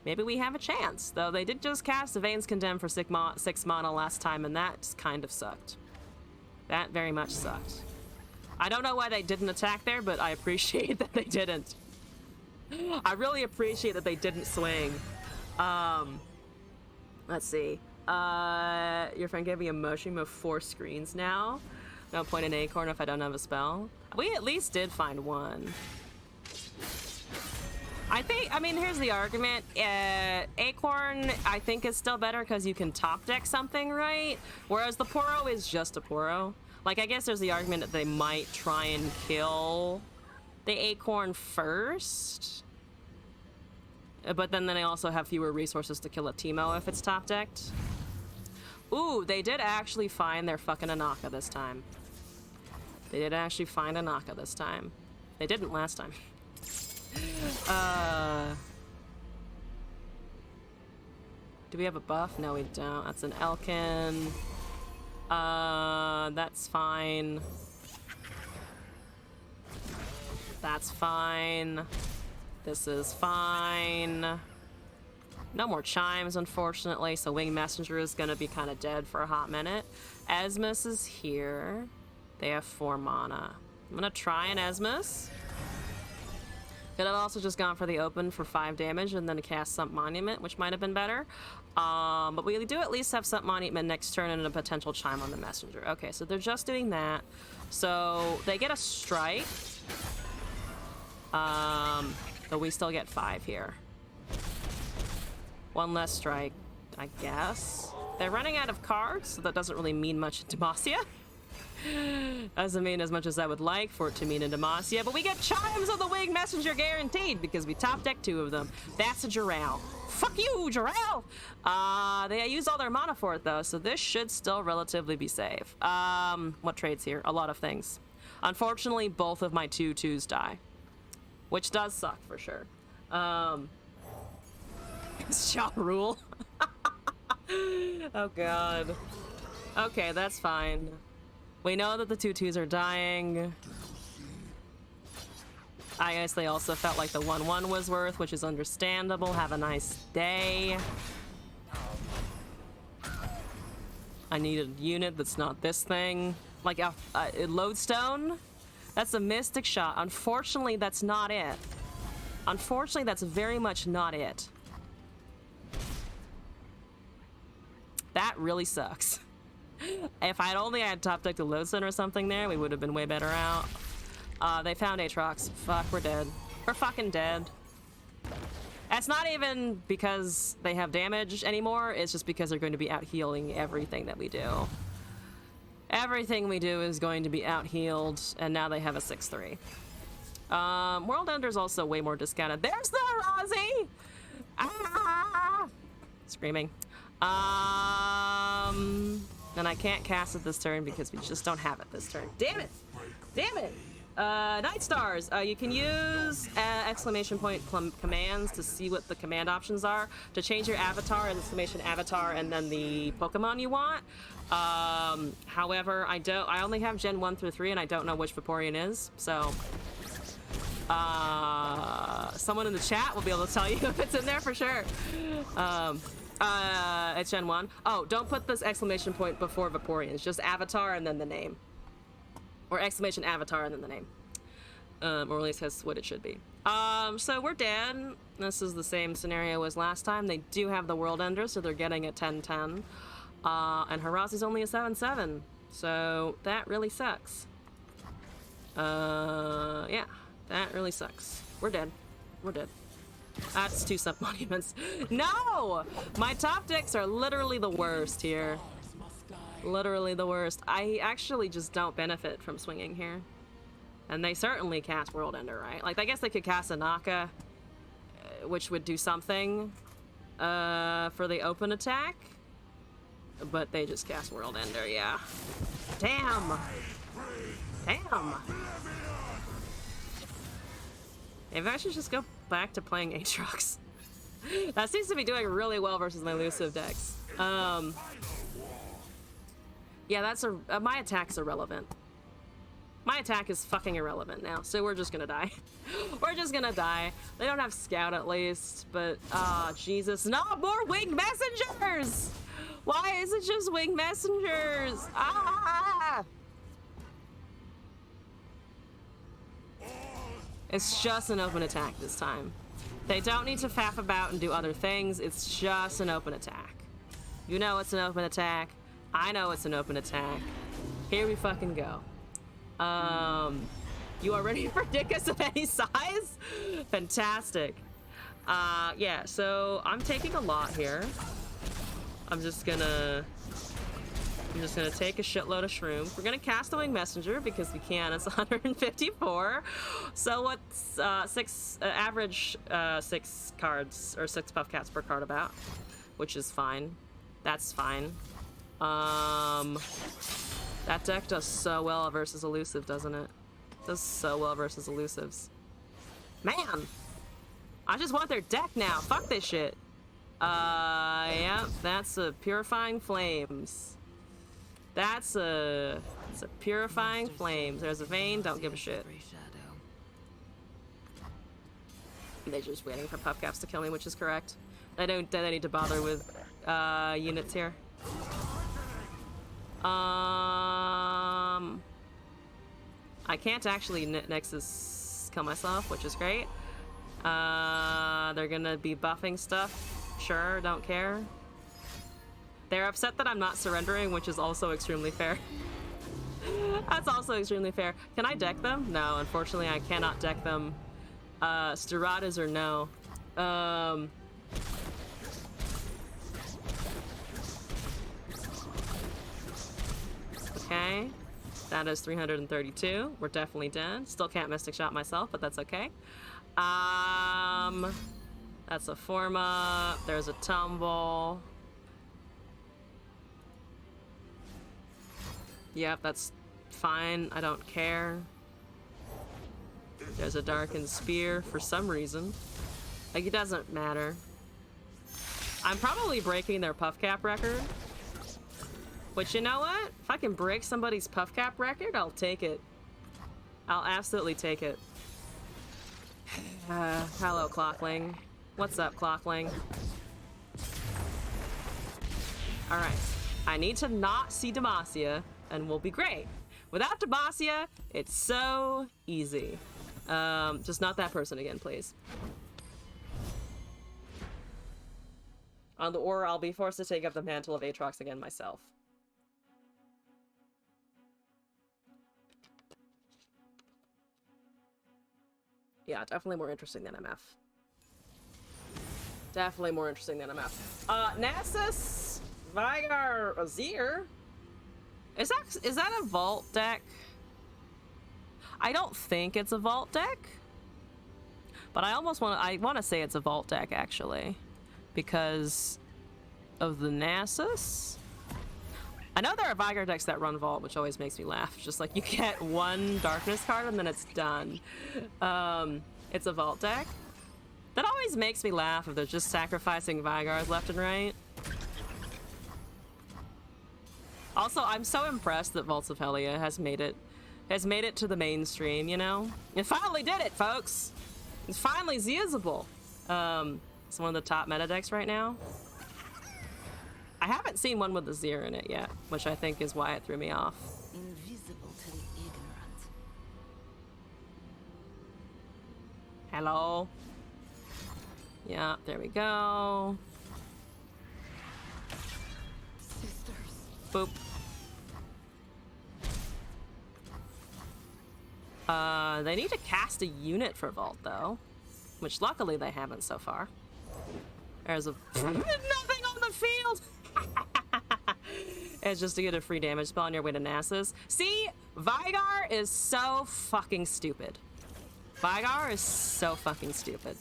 maybe we have a chance. Though they did just cast the Vayne's Condemn for 6 mana last time, and that just kind of sucked. That very much sucked. I don't know why they didn't attack there, but I appreciate that they didn't. I really appreciate that they didn't swing. Let's see. Your friend gave me a motion of 4 screens now. No point in Acorn if I don't have a spell. We at least did find 1. I mean, here's the argument. Acorn, I think, is still better because you can top deck something, right? Whereas the Poro is just a Poro. Like, I guess there's the argument that they might try and kill the Acorn first. But then they also have fewer resources to kill a Teemo if it's top decked. Ooh, they did actually find their fucking Anaka this time. They did actually find Anaka this time. They didn't last time. Do we have a buff? No, we don't. That's an Elkin. That's fine. That's fine. This is fine. No more chimes, unfortunately, so Winged Messenger is gonna be kind of dead for a hot minute. Asmus is here. They have 4 mana. I'm gonna try an Asmus. Could have also just gone for the open for 5 damage and then cast Sump Monument, which might have been better. But we do at least have Sump Monument next turn and a potential chime on the Messenger. Okay, so they're just doing that. So they get a strike. But we still get 5 here. 1 less strike, I guess. They're running out of cards, so that doesn't really mean much in Demacia. Doesn't mean as much as I would like for it to mean in Demacia, but we get chimes on the Winged Messenger guaranteed because we top deck 2 of them. That's a Jarrell. Fuck you, Jarrell! They used all their mana for it though, so this should still relatively be safe. What trades here? A lot of things. Unfortunately, both of my 2/2s die, which does suck for sure. Shot rule. Oh god. Okay, that's fine. We know that the 2/2s are dying. I guess they also felt like the 1/1 was worth, which is understandable. Have a nice day. I need a unit that's not this thing. Like a Lodestone? That's a Mystic Shot. Unfortunately, that's not it. Unfortunately, that's very much not it. That really sucks. If I'd only had top decked a Lodestone or something there, we would have been way better out. They found Aatrox. Fuck, we're dead. We're fucking dead. That's not even because they have damage anymore, it's just because they're going to be out healing everything that we do. Everything we do is going to be out healed, and now they have a 6/3. World Ender's also way more discounted. There's the Razi! Ah! Screaming. And I can't cast it this turn because we just don't have it this turn. Damn it! Damn it! Night Stars. You can use exclamation point commands to see what the command options are. To change your avatar, exclamation avatar, and then the Pokemon you want. However, I only have Gen 1 through 3, and I don't know which Vaporeon is, so... someone in the chat will be able to tell you if it's in there for sure. It's Gen 1. Oh, don't put this exclamation point before Vaporeons. Just avatar and then the name. Or exclamation avatar and then the name. Or at least that's what it should be. So we're dead. This is the same scenario as last time. They do have the World Ender, so they're getting a 10/10. And Harazi's only a 7/7. So that really sucks. Yeah, that really sucks. We're dead. We're dead. That's 2 sub-monuments. No! My top decks are literally the worst here. Literally the worst. I actually just don't benefit from swinging here. And they certainly cast World Ender, right? Like, I guess they could cast Anaka, which would do something for the open attack. But they just cast World Ender, yeah. Damn! Damn! Maybe I should just go back to playing Aatrox. That seems to be doing really well versus my elusive decks. Yeah, that's my attack's irrelevant. My attack is fucking irrelevant now, so we're just gonna die. We're just gonna die. They don't have Scout at least, but Jesus, no more winged messengers! Why is it just winged messengers? Ah! It's just an open attack this time. They don't need to faff about and do other things. It's just an open attack. You know it's an open attack. I know it's an open attack. Here we fucking go. You are ready for dickus of any size? Fantastic. Yeah, so I'm taking a lot here. I'm just gonna take a shitload of shrooms. We're gonna cast the Winged Messenger because we can. It's 154. So what's average 6 cards or 6 puff cats per card about, which is fine. That's fine. That deck does so well versus elusive, doesn't it? It does so well versus elusives. Man, I just want their deck now. Fuck this shit. Yeah, that's a Purifying Flames. It's a Purifying Flames. There's a Vein, don't give a shit. They're just waiting for puff caps to kill me, which is correct. They need to bother with units here. I can't actually Nexus kill myself, which is great. They're gonna be buffing stuff. Sure, don't care. They're upset that I'm not surrendering, which is also extremely fair. That's also extremely fair. Can I deck them? No, unfortunately I cannot deck them. Stiratas or no. Okay. That is 332. We're definitely dead. Still can't Mystic Shot myself, but that's okay. That's a Forma. There's a Tumble. Yep, that's fine. I don't care. There's a Darkened Spear for some reason. Like, it doesn't matter. I'm probably breaking their puff cap record. But you know what? If I can break somebody's puff cap record, I'll take it. I'll absolutely take it. Hello, Clockling. What's up, Clockling? Alright. I need to not see Demacia, and we'll be great. Without Demacia, it's so easy. Just not that person again, please. Or I'll be forced to take up the mantle of Aatrox again myself. Yeah, definitely more interesting than MF. Definitely more interesting than MF. Nasus, Vigar, Azir. Is that a vault deck? I don't think it's a vault deck, but I want to say it's a vault deck actually, because of the Nasus. I know there are Vigar decks that run vault, which always makes me laugh. Just like you get one darkness card and then it's done. It's a vault deck. That always makes me laugh if they're just sacrificing Vigars left and right. Also, I'm so impressed that Vaults of Helia has made it to the mainstream, you know? It finally did it, folks! It's finally usable. It's one of the top meta decks right now. I haven't seen one with the Zir in it yet, which I think is why it threw me off. Invisible to the ignorant. Hello? Yeah, there we go. Sisters. Boop. They need to cast a unit for Vault, though. Which, luckily, they haven't so far. There's a... nothing on the field! It's just to get a free damage spell on your way to Nasus. See? Vigar is so fucking stupid. Vigar is so fucking stupid.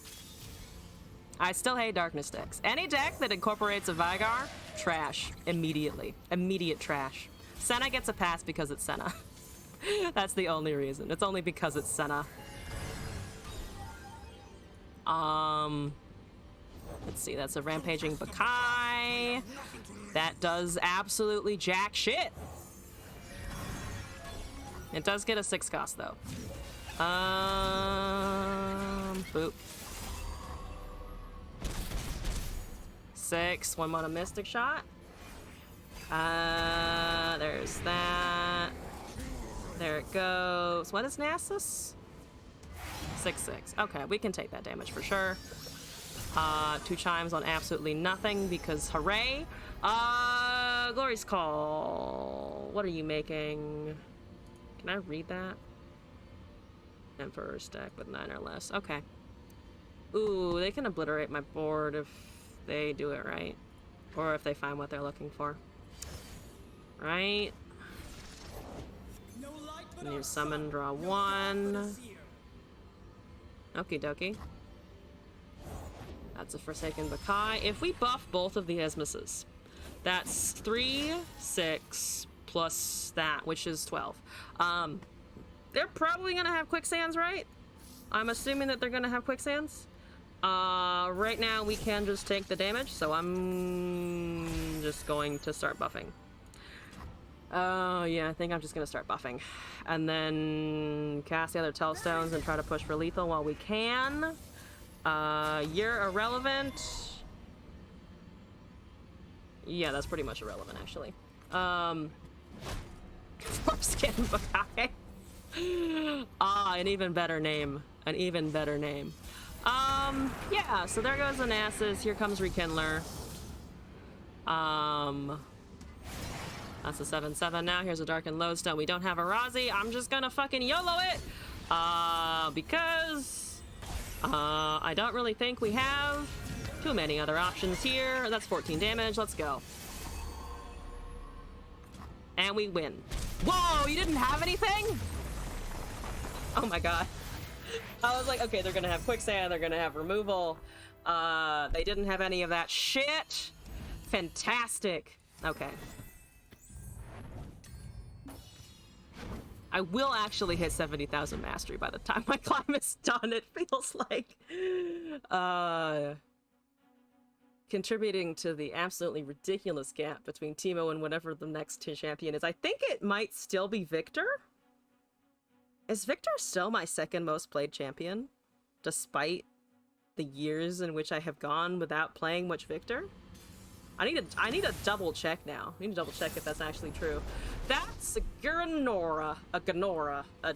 I still hate Darkness decks. Any deck that incorporates a Vigar, trash. Immediately. Immediate trash. Senna gets a pass because it's Senna. That's the only reason. It's only because it's Senna. Let's see, that's a Rampaging Bakai. That does absolutely jack shit. It does get a 6 cost, though. Boop. 6, 1 mana Mystic Shot. There's that. There it goes. What is Nasus? 6/6. Okay, we can take that damage for sure. 2 chimes on absolutely nothing because hooray. Glory's Call. What are you making? Can I read that? Emperor's deck with 9 or less. Okay. Ooh, they can obliterate my board if they do it right. Or if they find what they're looking for. Right? New summon, draw 1. Okie dokie. That's a Forsaken Bakai. If we buff both of the Esmuses, that's 3, 6, plus that, which is 12. They're probably gonna have Quicksands, right? I'm assuming that they're gonna have Quicksands. Right now we can just take the damage, so I'm just going to start buffing. Yeah, I think I'm just gonna start buffing. And then cast the other Tellstones and try to push for lethal while we can. You're irrelevant. Yeah, that's pretty much irrelevant, actually. Foreskin Bakai. An even better name. An even better name. Yeah, so there goes the Nasus. Here comes Rekindler. That's a 7/7 now. Here's a Darkened Lodestone. We don't have a Razi. I'm just gonna fucking YOLO it! Because... I don't really think we have too many other options here. That's 14 damage. Let's go. And we win. Whoa, you didn't have anything? Oh my god. I was like, okay, they're gonna have Quicksand, they're gonna have removal. They didn't have any of that shit. Fantastic. Okay. I will actually hit 70,000 mastery by the time my climb is done, it feels like. Contributing to the absolutely ridiculous gap between Teemo and whatever the next champion is. I think it might still be Victor. Is Victor still my second most played champion? Despite the years in which I have gone without playing much Victor? I need a double check now. I need to double check if that's actually true. That's a Granora. A Ganora. A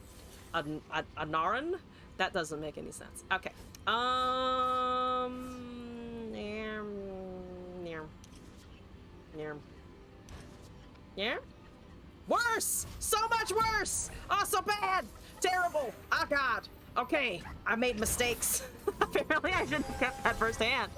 Naran? That doesn't make any sense. Okay. Yeah? Worse! So much worse! Oh, so bad! Terrible! Oh, God. Okay, I made mistakes. Apparently I shouldn't have kept that firsthand.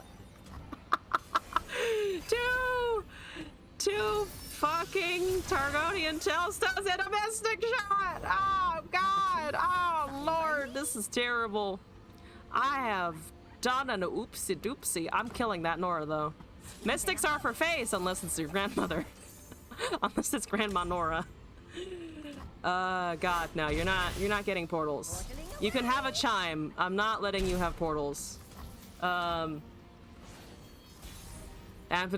Two fucking Targonian Tellstones and a Mystic Shot! Oh, God! Oh, Lord, this is terrible. I have done an oopsie doopsie. I'm killing that Nora, though. Mystics are for face, unless it's your grandmother. Unless it's Grandma Nora. God, no, you're not getting portals. You can have a chime. I'm not letting you have portals. Amphet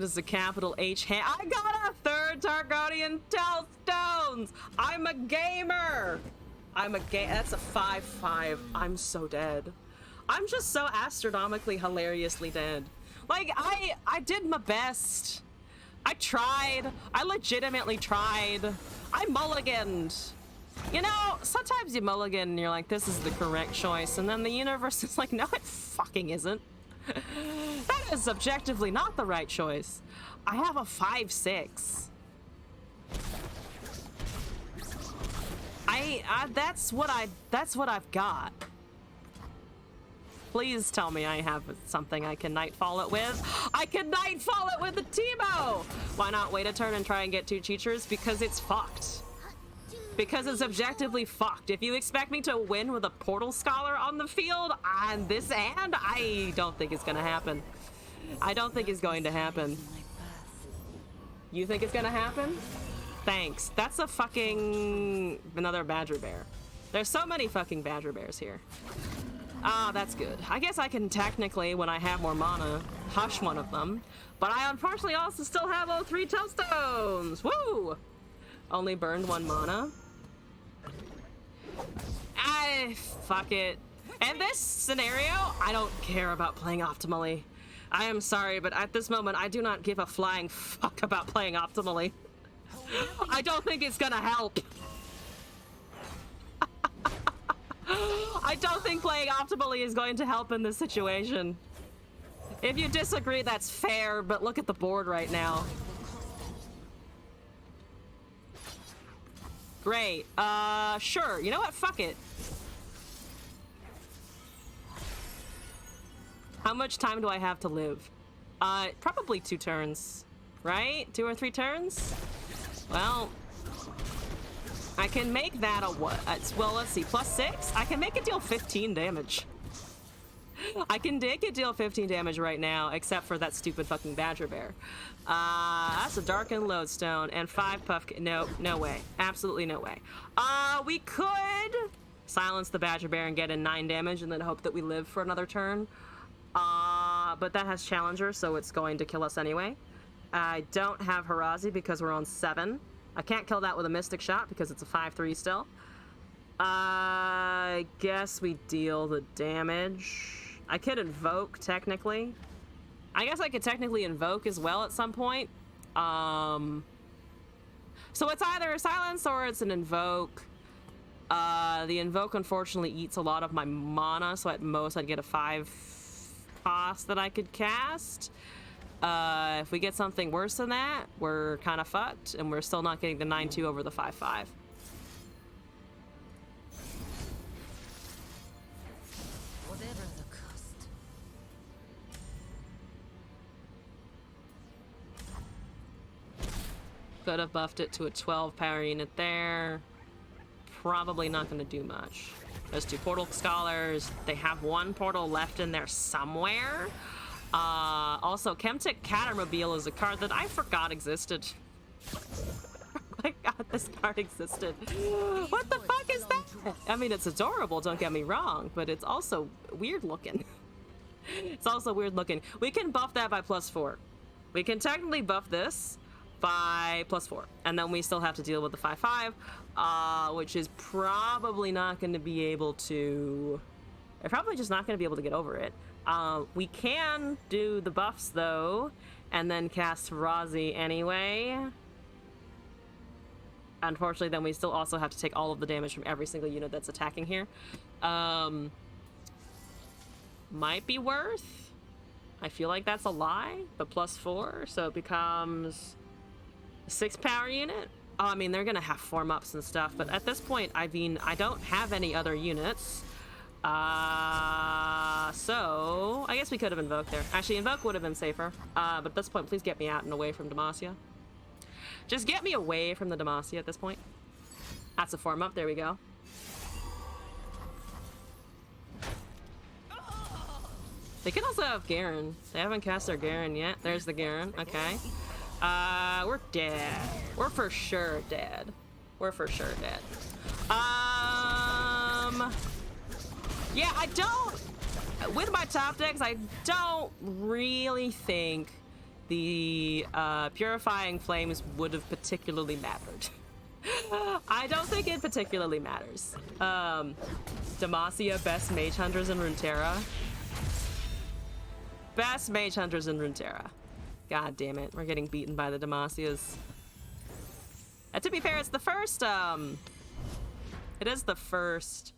is a capital H hand. I got a third Targonian Tellstones! I'm a gamer! That's a 5/5. I'm so dead. I'm just so astronomically hilariously dead. Like, I did my best. I tried. I legitimately tried. I mulliganed. You know, sometimes you mulligan and you're like, this is the correct choice, and then the universe is like, no, it fucking isn't. That is objectively not the right choice. I have a 5/6. I that's what I've got. Please tell me I have something I can Nightfall it with. I can Nightfall it with the Teemo! Why not wait a turn and try and get 2 Cheaters? Because it's fucked. Because it's objectively fucked. If you expect me to win with a Portal Scholar on the field on this hand, I don't think it's gonna happen. I don't think it's going to happen. You think it's gonna happen? Thanks. That's a fucking... another Badger Bear. There's so many fucking Badger Bears here. Ah, that's good. I guess I can technically, when I have more mana, hush one of them. But I unfortunately also still have 3 Tombstones! Woo! Only burned 1 mana. Fuck it. In this scenario, I don't care about playing optimally. I am sorry, but at this moment, I do not give a flying fuck about playing optimally. I don't think it's gonna help. I don't think playing optimally is going to help in this situation. If you disagree, that's fair, but look at the board right now. Great. Sure. You know what? Fuck it. How much time do I have to live? Probably 2 turns, right? 2 or 3 turns? Well, I can make that a what? Well, let's see, +6? I can make it deal 15 damage. I can make it deal 15 damage right now, except for that stupid fucking Badger Bear. That's a Darkened Lodestone and 5 Puff... No, no way. Absolutely no way. We could silence the Badger Bear and get in 9 damage and then hope that we live for another turn. But that has Challenger, so it's going to kill us anyway. I don't have Harazi because we're on 7. I can't kill that with a Mystic Shot because it's a 5/3 still. I guess we deal the damage. I could invoke, technically. I guess I could technically invoke as well at some point. So it's either a silence or it's an invoke. The invoke unfortunately eats a lot of my mana, so at most I'd get a 5 cost that I could cast. If we get something worse than that, we're kind of fucked, and we're still not getting the 9/2 over the 5/5. Whatever the cost. Could have buffed it to a 12 power unit there. Probably not going to do much. Those 2 Portal Scholars. They have 1 portal left in there somewhere. Also, Chemtic Catermobile is a card that I forgot existed. I forgot this card existed. What the fuck is that? I mean, it's adorable, don't get me wrong, but it's also weird looking. It's also weird looking. We can buff that by +4. We can technically buff this by +4. And then we still have to deal with the 5/5, which is probably not going to be able to... They're probably just not going to be able to get over it. We can do the buffs, though, and then cast Razi anyway. Unfortunately, then we still also have to take all of the damage from every single unit that's attacking here. Might be worth. I feel like that's a lie, but +4, so it becomes a 6 power unit. Oh, I mean, they're gonna have form ups and stuff, but at this point, I mean, I don't have any other units. So I guess we could have invoked there. Actually, invoke would have been safer. But at this point, please get me out and away from Demacia. Just get me away from the Demacia at this point. That's a form up. There we go. They can also have Garen. They haven't cast their Garen yet. There's the Garen. Okay. We're dead. We're for sure dead. We're for sure dead. Yeah, I don't... With my top decks, I don't really think the Purifying Flames would have particularly mattered. I don't think it particularly matters. Demacia, best Mage Hunters in Runeterra. Best Mage Hunters in Runeterra. God damn it, we're getting beaten by the Demacias. And to be fair, it's the first, it is the first,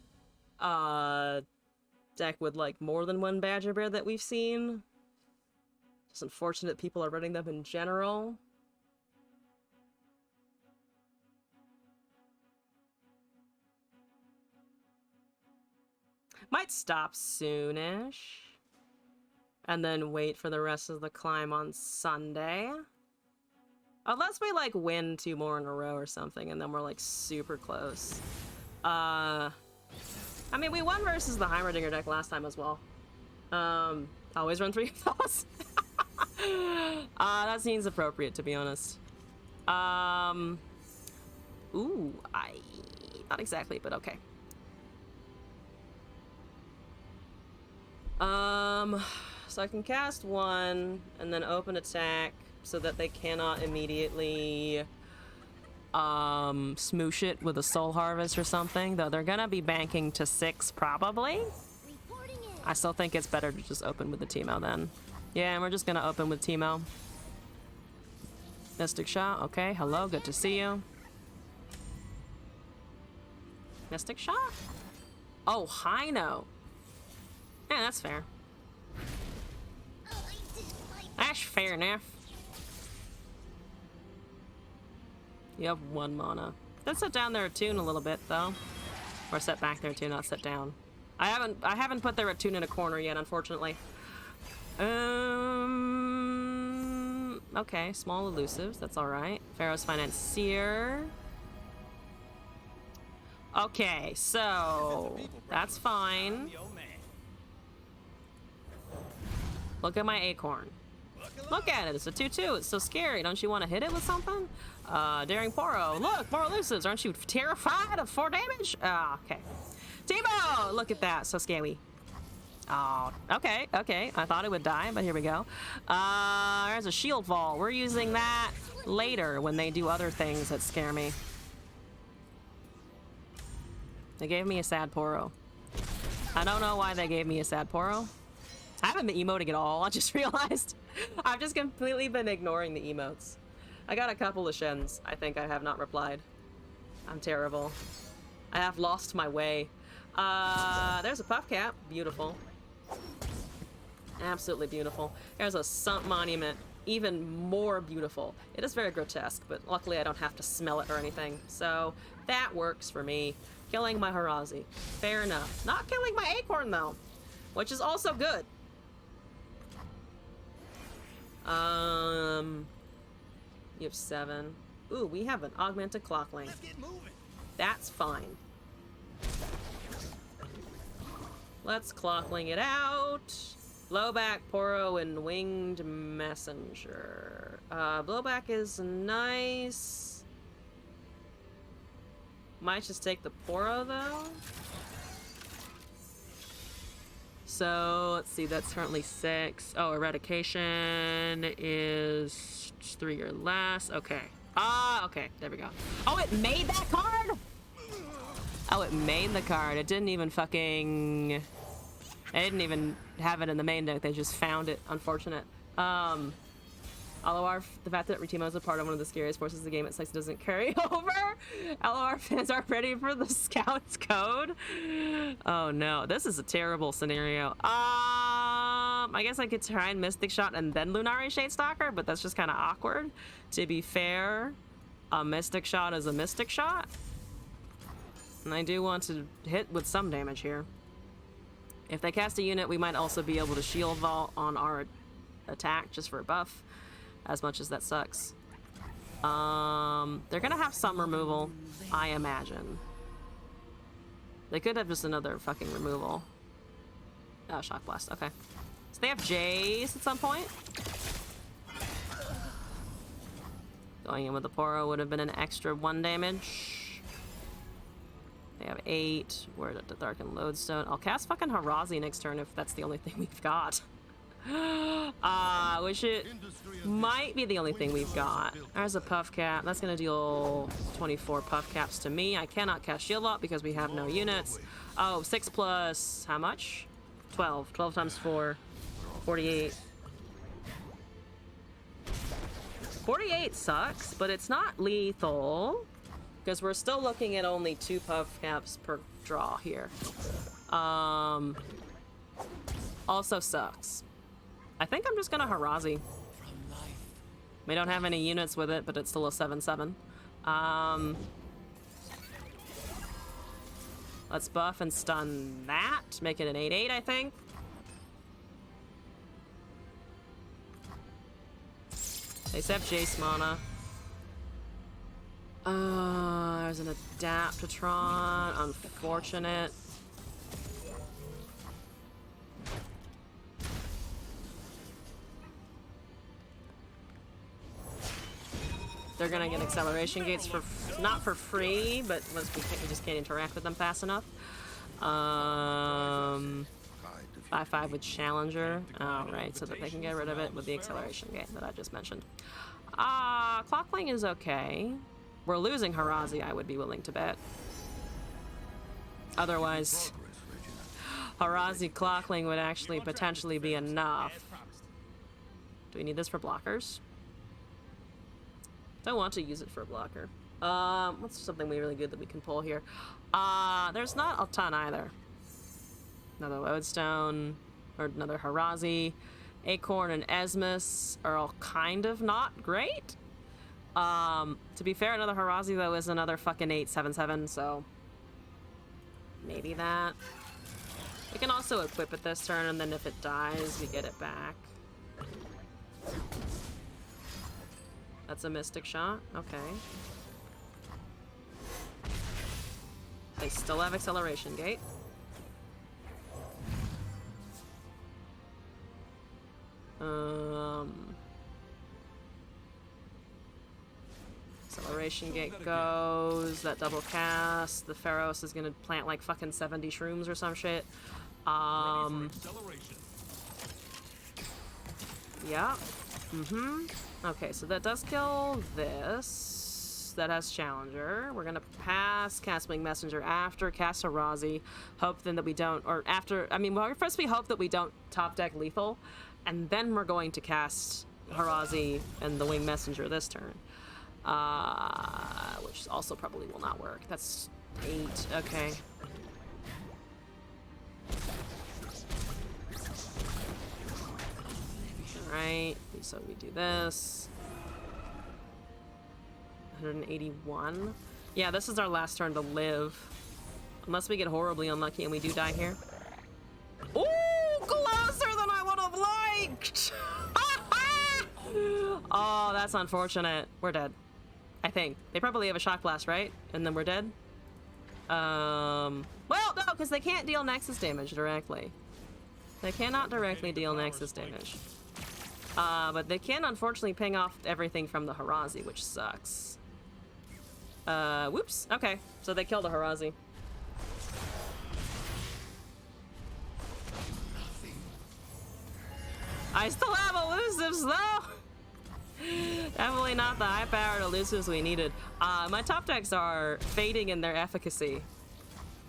deck with, like, more than 1 Badger Bear that we've seen. Just unfortunate people are running them in general. Might stop soonish. And then wait for the rest of the climb on Sunday. Unless we, like, win 2 more in a row or something, and then we're, like, super close. I mean, we won versus the Heimerdinger deck last time as well. Always run 3 of those. That seems appropriate, to be honest. Ooh, not exactly, but okay. So I can cast 1 and then open attack so that they cannot immediately smoosh it with a Soul Harvest or something, though they're gonna be banking to 6 probably. I still think it's better to just open with the TEEMO then. Yeah, and we're just gonna open with TEEMO. Mystic Shot, okay, hello, good to see you. Mystic Shot? Oh, Hino. Yeah, that's fair. That's fair enough. You have 1 mana. Let's set down their attune a little bit, though. Or set back their attune, not set down. I haven't put their attune in a corner yet, unfortunately. Okay, small elusives, that's alright. Pharaoh's Financier. Okay, so that's fine. Look at my acorn. Look at it, it's a 2/2. It's so scary. Don't you want to hit it with something? Daring Poro. Look, more elusives. Aren't you terrified of 4 damage? Ah, okay. TEEMO! Look at that, so scary. Oh, okay, okay. I thought it would die, but here we go. There's a shield vault. We're using that later when they do other things that scare me. They gave me a sad Poro. I don't know why they gave me a sad Poro. I haven't been emoting at all, I just realized. I've just completely been ignoring the emotes. I got a couple of Shens. I think I have not replied. I'm terrible. I have lost my way. There's a Puff Cap. Beautiful. Absolutely beautiful. There's a Sump Monument. Even more beautiful. It is very grotesque, but luckily I don't have to smell it or anything. So that works for me. Killing my Harazi. Fair enough. Not killing my Acorn, though. Which is also good. You have 7. Ooh, we have an augmented clock length. That's fine. Let's clockling it out. Blowback, Poro, and Winged Messenger. Blowback is nice. Might just take the Poro, though. So, let's see, that's currently 6. Oh, Eradication is 3 or less. Okay. Okay, there we go. Oh, it made that card? Oh, it made the card. It didn't even fucking... I didn't even have it in the main deck. They just found it. Unfortunate. LOR, the fact that TEEMO is a part of one of the scariest forces of the game, it sucks it doesn't carry over. LOR fans are ready for the Scouts code. Oh no, this is a terrible scenario. I guess I could try and Mystic Shot and then Lunari Shadestalker, but that's just kind of awkward. To be fair, a Mystic Shot is a Mystic Shot. And I do want to hit with some damage here. If they cast a unit, we might also be able to Shield Vault on our attack just for a buff. As much as that sucks. They're gonna have some removal, I imagine. They could have just another fucking removal. Oh, Shock Blast, okay. So they have Jace at some point. Going in with the Poro would have been an extra 1 damage. They have 8. We're at the Darkened Lodestone. I'll cast fucking Harazi next turn if that's the only thing we've got. Which it might be the only thing we've got. There's a Puff Cap. That's gonna deal 24 Puff Caps to me. I cannot cast Shield Vault because we have no units. Oh, 6 plus how much? 12. 12 times 4. 48. 48 sucks, but it's not lethal because we're still looking at only 2 Puff Caps per draw here. Also sucks. I think I'm just gonna Harazi. We don't have any units with it, but it's still a 7/7. Let's buff and stun that. Make it an 8/8, I think. They have Jace mana. There's an Adaptatron. Unfortunate. They're gonna get acceleration gates for not for free, but we just can't interact with them fast enough. 5/5 with Challenger. Alright, so that they can get rid of it with the acceleration gate that I just mentioned. Clockling is okay. We're losing Harazi, I would be willing to bet. Otherwise, Harazi Clockling would actually potentially be enough. Do we need this for blockers? Don't want to use it for a blocker. What's something really good that we can pull here? There's not a ton either. Another Lodestone, or another Harazi. Acorn and Esmus are all kind of not great. To be fair, another Harazi, though, is another fucking 8/7/7, so... maybe that. We can also equip it this turn, and then if it dies, we get it back. That's a Mystic Shot. Okay. They still have Acceleration Gate. Acceleration Gate goes. That double cast. The Pharos is gonna plant like fucking 70 shrooms or some shit. Yeah. Okay, so that does kill this. That has Challenger. We're gonna pass Cast Wing Messenger after cast Harazi. Hope then that we don't, or after, I mean, well, first we hope that we don't top deck lethal, and then we're going to cast Harazi and the Wing Messenger this turn. Which also probably will not work. That's 8, okay. Alright, so we do this. 181. Yeah, this is our last turn to live. Unless we get horribly unlucky and we do die here. Ooh, closer than I would have liked! Oh, that's unfortunate. We're dead. I think. They probably have a Shock Blast, right? And then we're dead? Well, no, because they can't deal Nexus damage directly. They cannot directly deal Nexus damage. But they can unfortunately ping off everything from the Harazi, which sucks. Whoops. Okay, so they killed the Harazi. I still have elusives though! Definitely not the high-powered elusives we needed. My top decks are fading in their efficacy.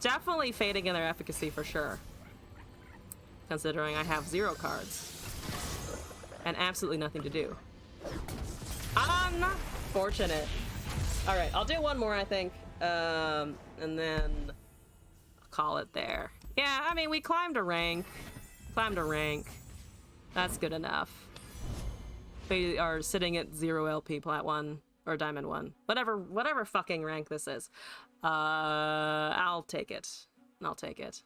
Definitely fading in their efficacy for sure. Considering I have 0 cards. And absolutely nothing to do. Unfortunate. Alright, I'll do one more, I think. And then I'll call it there. Yeah, I mean, we climbed a rank. That's good enough. We are sitting at 0 LP Plat 1 or Diamond 1. Whatever fucking rank this is. I'll take it. I'll take it.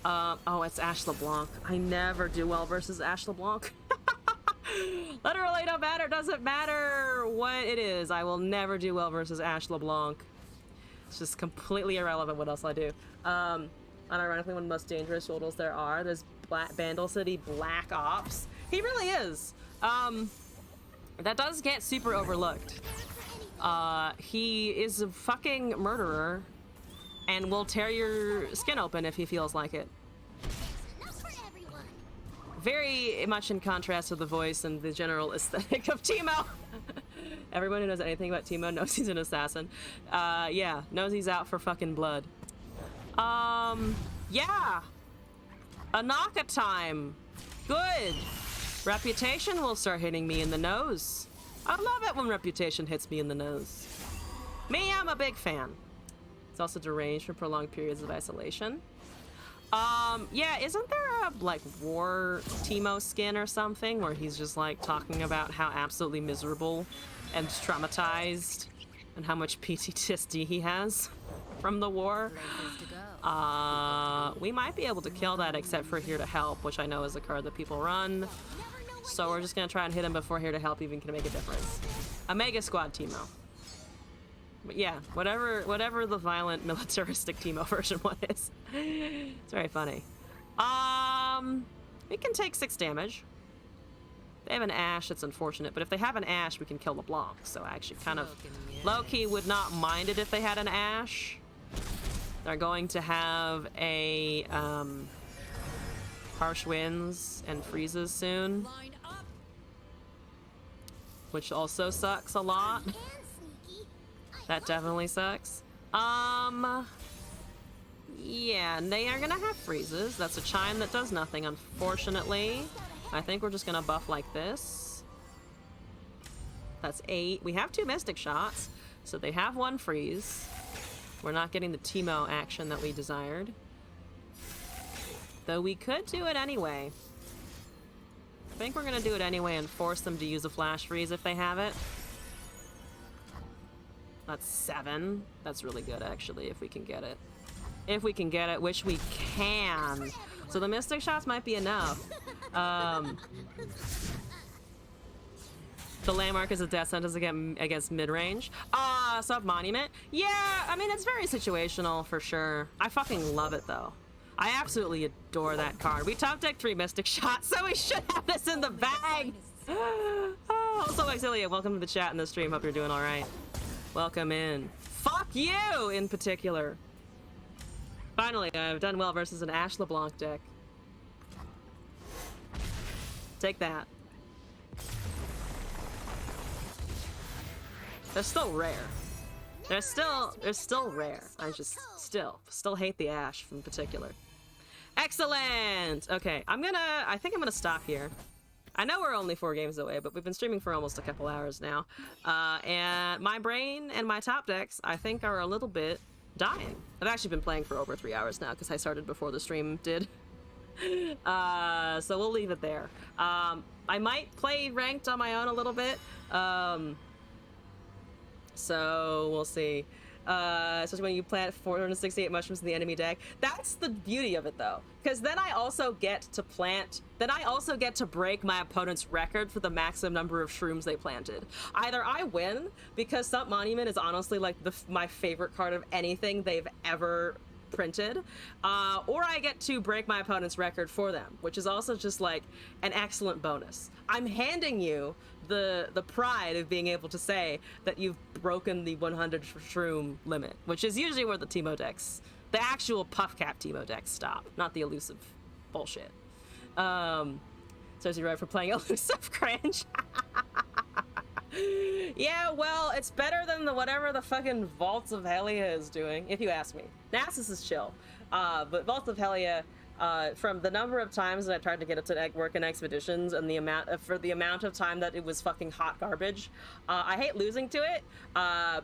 Oh, it's Ashe LeBlanc. I never do well versus Ashe LeBlanc. Literally no matter, doesn't matter what it is. I will never do well versus Ashe LeBlanc. It's just completely irrelevant what else I do. Unironically, one of the most dangerous roles there are. There's Bandle City Black Ops. He really is. That does get super overlooked. He is a fucking murderer and will tear your skin open if he feels like it. Very much in contrast to the voice and the general aesthetic of TEEMO. Everyone who knows anything about TEEMO knows he's an assassin. Yeah, knows he's out for fucking blood. Yeah. Anaka time. Good. Reputation will start hitting me in the nose. I love it when reputation hits me in the nose. Me, I'm a big fan. It's also deranged for prolonged periods of isolation. Yeah, isn't there a, like, war Teemo skin or something where he's just, like, talking about how absolutely miserable and traumatized and how much PTSD he has from the war? Places to go. We might be able to kill that except for Here to Help, which I know is a card that people run. So we're just gonna try and hit him before Here to Help even can make a difference. A Mega Squad Teemo. But yeah, whatever the violent militaristic Teemo version one is. It's very funny. We can take 6 damage. They have an Ash, it's unfortunate, but if they have an Ash, we can kill LeBlanc. So I actually kind of low-key would not mind it if they had an Ash. They're going to have a Harsh Winds and Freezes soon, Line up. which also sucks a lot. That definitely sucks. Yeah, and they are gonna have freezes. That's a chime that does nothing, unfortunately. I think we're just gonna buff like this. That's 8. We have 2 Mystic Shots, so they have 1 freeze. We're not getting the Teemo action that we desired. Though we could do it anyway. I think we're gonna do it anyway and force them to use a flash freeze if they have it. That's 7. That's really good, actually, if we can get it. If we can get it, which we can. So the Mystic Shots might be enough. The landmark is a death sentence against mid-range. Sub-monument. Yeah, I mean, it's very situational for sure. I fucking love it, though. I absolutely adore that card. We top deck 3 Mystic Shots, so we should have this in the bag. Also, Exilia, welcome to the chat and the stream. Hope you're doing all right. Welcome in. Fuck you, in particular. Finally, I've done well versus an Ash LeBlanc deck. Take that. They're still rare. They're still rare. I just still hate the Ash in particular. Excellent! Okay, I think I'm gonna stop here. I know we're only 4 games away, but we've been streaming for almost a couple hours now. And my brain and my top decks, I think, are a little bit dying. I've actually been playing for over 3 hours now because I started before the stream did. So we'll leave it there. I might play ranked on my own a little bit. So we'll see. Especially when you plant 468 mushrooms in the enemy deck. That's the beauty of it, though, because then I also get to break my opponent's record for the maximum number of shrooms they planted. Either I win because Stump Monument is honestly like my favorite card of anything they've ever printed, or I get to break my opponent's record for them, which is also just like an excellent bonus. I'm handing you the pride of being able to say that you've broken the 100 shroom limit, which is usually where the Teemo decks, the actual puff cap Teemo decks stop, not the elusive bullshit. So is he right for playing elusive cringe? Yeah, well, it's better than whatever the fucking Vaults of Helia is doing, if you ask me. Nasus is chill, but Vaults of Helia, from the number of times that I tried to get it to work in expeditions and the amount of time that it was fucking hot garbage, I hate losing to it,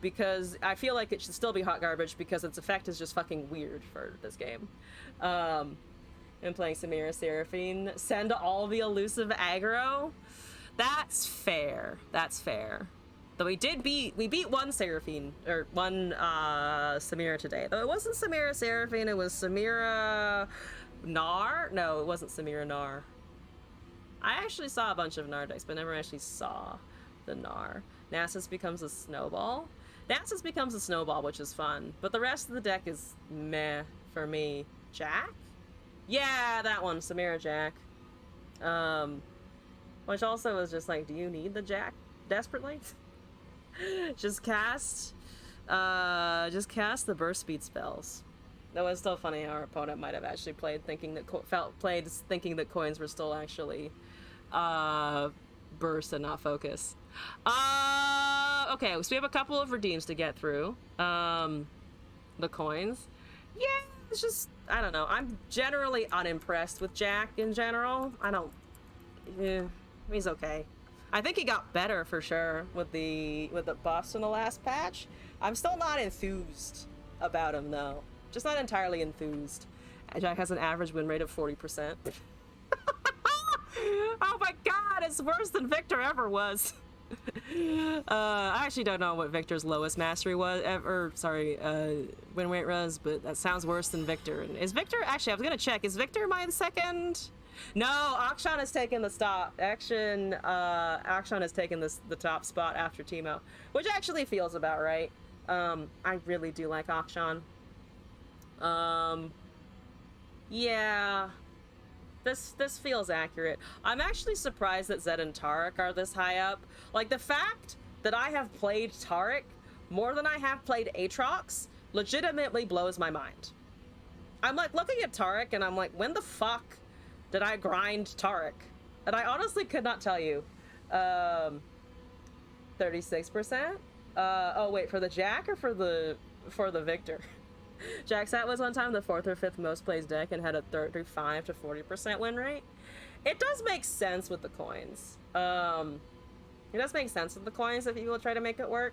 because I feel like it should still be hot garbage because its effect is just fucking weird for this game. And playing Samira Seraphine, send all the elusive aggro. That's fair. That's fair. Though we beat one Seraphine, or one Samira today. Though it wasn't Samira Seraphine, it was Samira Nar? No, it wasn't Samira Nar. I actually saw a bunch of Nar decks, but never actually saw the Nar. Nasus becomes a snowball. Nasus becomes a snowball, which is fun. But the rest of the deck is meh for me. Jack? Yeah, that one, Samira Jack. Which also is just like, do you need the Jack desperately? just cast the burst speed spells. Though it's still funny how our opponent might have actually played thinking that coins were still actually burst and not focus. Okay, so we have a couple of redeems to get through. The coins. Yeah, it's just, I don't know. I'm generally unimpressed with Jack in general. He's okay. I think he got better for sure with the buffs in the last patch. I'm still not enthused about him though. Just not entirely enthused. Jack has an average win rate of 40%. Oh my god, it's worse than Victor ever was. I actually don't know what Victor's lowest mastery was, win rate was, but that sounds worse than Victor. And is Victor, actually, I was gonna check, is Victor my second? No, Akshan has taken the stop. Akshan has taken the top spot after TEEMO, which actually feels about right. I really do like Akshan. Yeah. This feels accurate. I'm actually surprised that Zed and Tarek are this high up. Like, the fact that I have played Tarek more than I have played Aatrox legitimately blows my mind. I'm like looking at Tarek and I'm like, when the fuck did I grind Tarek? And I honestly could not tell you. 36%? Oh wait, for the Jack or for the Victor? Jacksat was one time the 4th or 5th most played deck and had a 35 to 40% win rate. It does make sense with the coins. It does make sense with the coins if people try to make it work.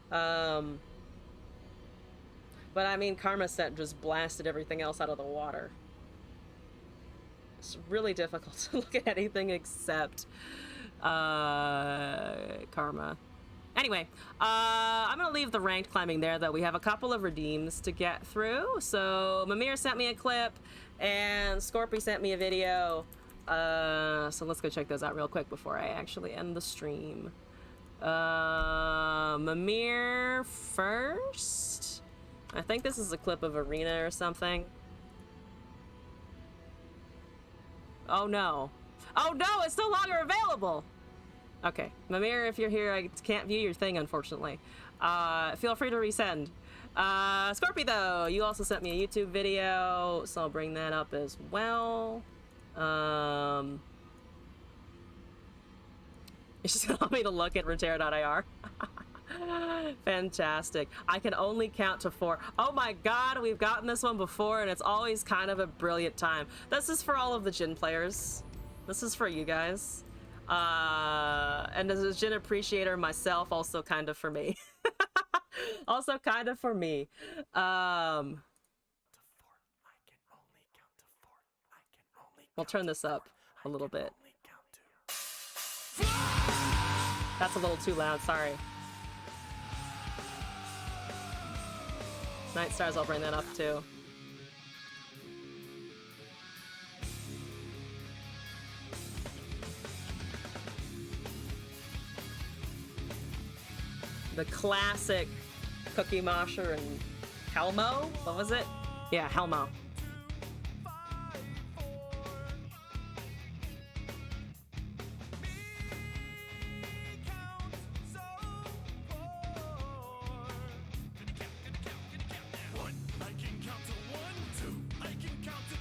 But I mean, Karma Set just blasted everything else out of the water. It's really difficult to look at anything except Karma. Anyway, I'm gonna leave the ranked climbing there, though. We have a couple of redeems to get through. So Mimir sent me a clip, and Scorpy sent me a video. So let's go check those out real quick before I actually end the stream. Mimir first. I think this is a clip of Arena or something. Oh no. Oh no, it's no longer available! Okay, Mimir, if you're here, I can't view your thing, unfortunately. Feel free to resend. Scorpy, though, you also sent me a YouTube video, so I'll bring that up as well. It's just gonna want me to look at Reterra.ir. Fantastic. I can only count to 4. Oh my god, we've gotten this one before, and it's always kind of a brilliant time. This is for all of the Jhin players. This is for you guys. And as a Jhin appreciator myself, also kind of for me. Also kind of for me. We'll turn this up a little bit. That's a little too loud, sorry. Night Stars, I'll bring that up too. The classic Cookie Mosher and Helmo? What was it? Yeah, Helmo.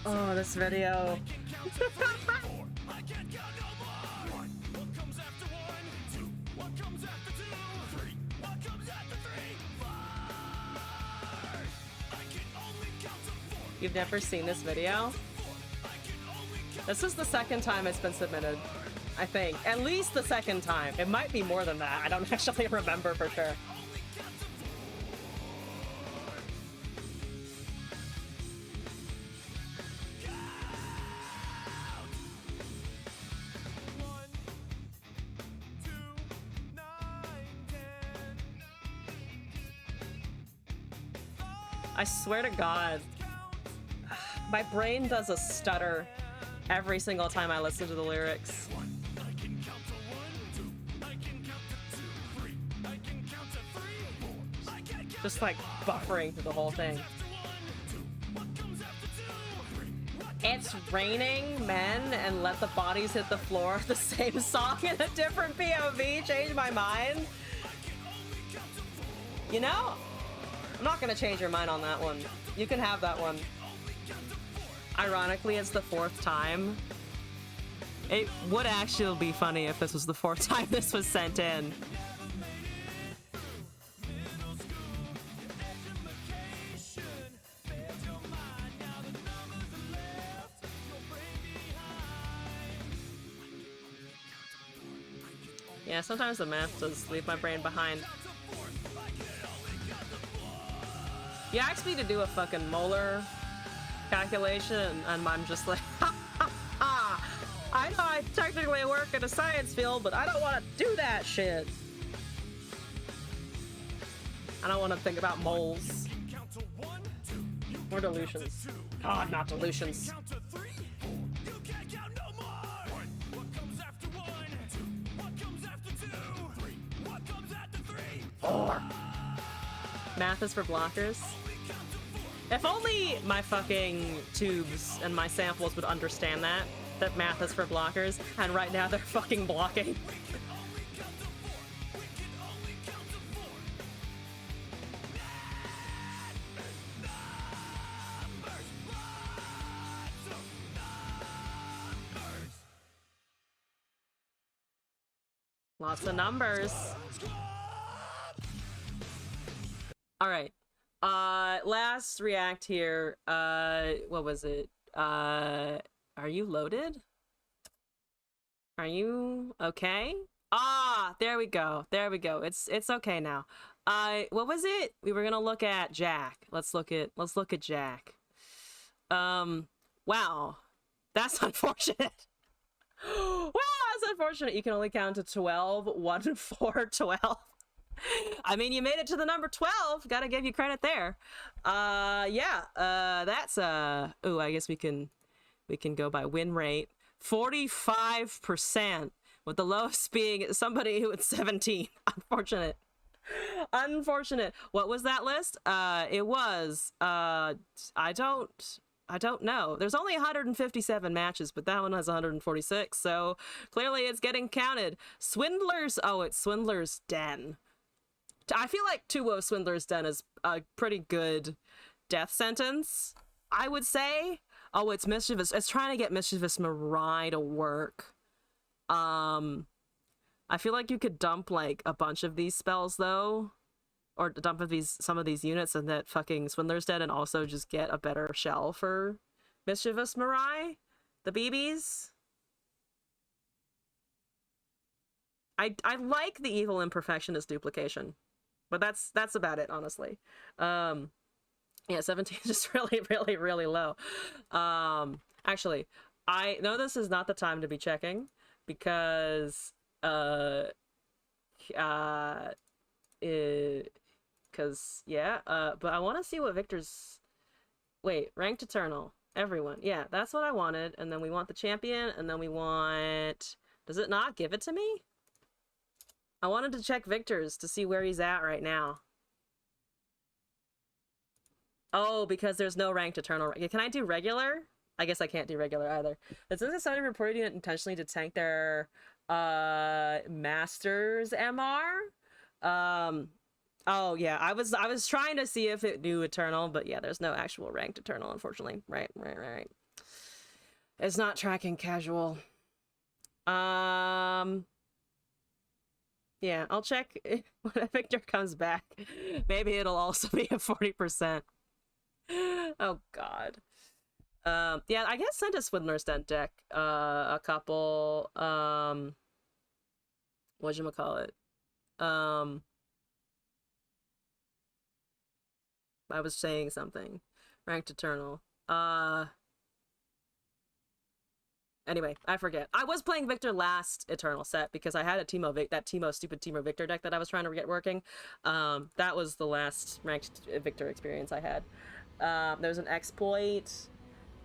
Oh, this video. You've never seen this video? This is the second time it's been submitted, I think. At least the second time. It might be more than that. I don't actually remember for sure. I swear to God, my brain does a stutter every single time I listen to the lyrics. Just like buffering through the whole thing. It's raining men and let the bodies hit the floor. The same song in a different POV changed my mind. You know, I'm not gonna change your mind on that one. You can have that one. Ironically, it's the 4th time. It would actually be funny if this was the 4th time this was sent in. Yeah, sometimes the math does leave my brain behind. You asked me to do a fucking molar calculation, and I'm just like, I know I technically work in a science field, but I don't want to do that shit. I don't want to think about moles. Or dilutions. God, not dilutions. Four. Math is for blockers. If only my fucking tubes and my samples would understand that math is for blockers, and right now they're fucking blocking. Lots of numbers. All right. Last react here. What was it? Are you loaded? Are you okay? Ah, there we go. There we go. It's okay now. What was it? We were gonna look at Jack. Let's look at Jack. Wow. That's unfortunate. Wow, that's unfortunate. You can only count to 12. 1, 4, 12. I mean, you made it to the number 12. Gotta give you credit there. Yeah, that's ooh, I guess we can go by win rate. 45%, with the lowest being somebody who was 17. Unfortunate. Unfortunate. What was that list? It was I don't know. There's only 157 matches, but that one has 146, so clearly it's getting counted. Swindlers, oh, it's Swindler's Den. I feel like 2 Swindler's Den is a pretty good death sentence, I would say. Oh, it's Mischievous. It's trying to get Mischievous Mirai to work. I feel like you could dump like a bunch of these spells though, or dump some of these units and that fucking Swindler's Den, and also just get a better shell for Mischievous Mirai, the BBs. I like the Evil Imperfectionist duplication, but that's about it, honestly. Yeah, 17 is just really low. Actually, I know this is not the time to be checking because yeah, but I want to see what Victor's... Wait, ranked eternal, everyone. Yeah, that's what I wanted. And then we want the champion, and then we want... Does it not give it to me? I wanted to check Victor's to see where he's at right now. Oh, because there's no ranked eternal. Can I do regular? I guess I can't do regular either. But since somebody reported it intentionally to tank their Masters MR. Oh yeah, I was trying to see if it knew eternal, but yeah, there's no actual ranked eternal, unfortunately. Right. It's not tracking casual. Yeah, I'll check when Victor comes back. Maybe it'll also be a 40%. Oh god. Yeah, I guess send a Swindler's Den deck. A couple whatchamacallit? I was saying something. Ranked Eternal. Anyway, I forget. I was playing Victor last Eternal set because I had a stupid Teemo Victor deck that I was trying to get working. That was the last ranked Victor experience I had. There's an exploit,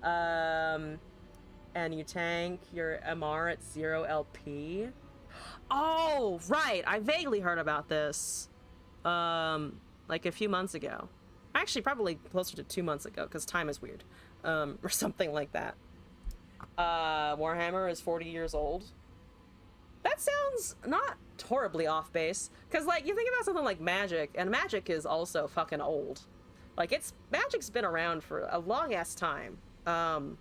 and you tank your MR at 0 LP. Oh, right! I vaguely heard about this, like a few months ago. Actually, probably closer to 2 months ago, because time is weird, or something like that. Warhammer is 40 years old. That sounds not horribly off base, because, like, you think about something like Magic, and Magic is also fucking old. Like, Magic's been around for a long-ass time. The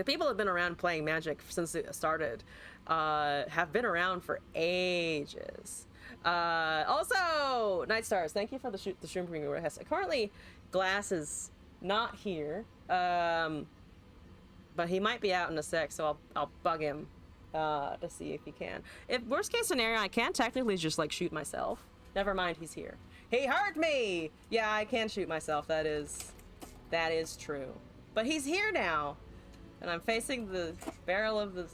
people who have been around playing Magic since it started, have been around for ages. Also, Night Stars, thank you for the shroom premium request. Currently, Glass is not here, but he might be out in a sec, so I'll bug him to see if he can. If worst case scenario, I can technically just like shoot myself. Never mind, he's here. He heard me! Yeah, I can shoot myself, that is That is true. But he's here now. And I'm facing the barrel of the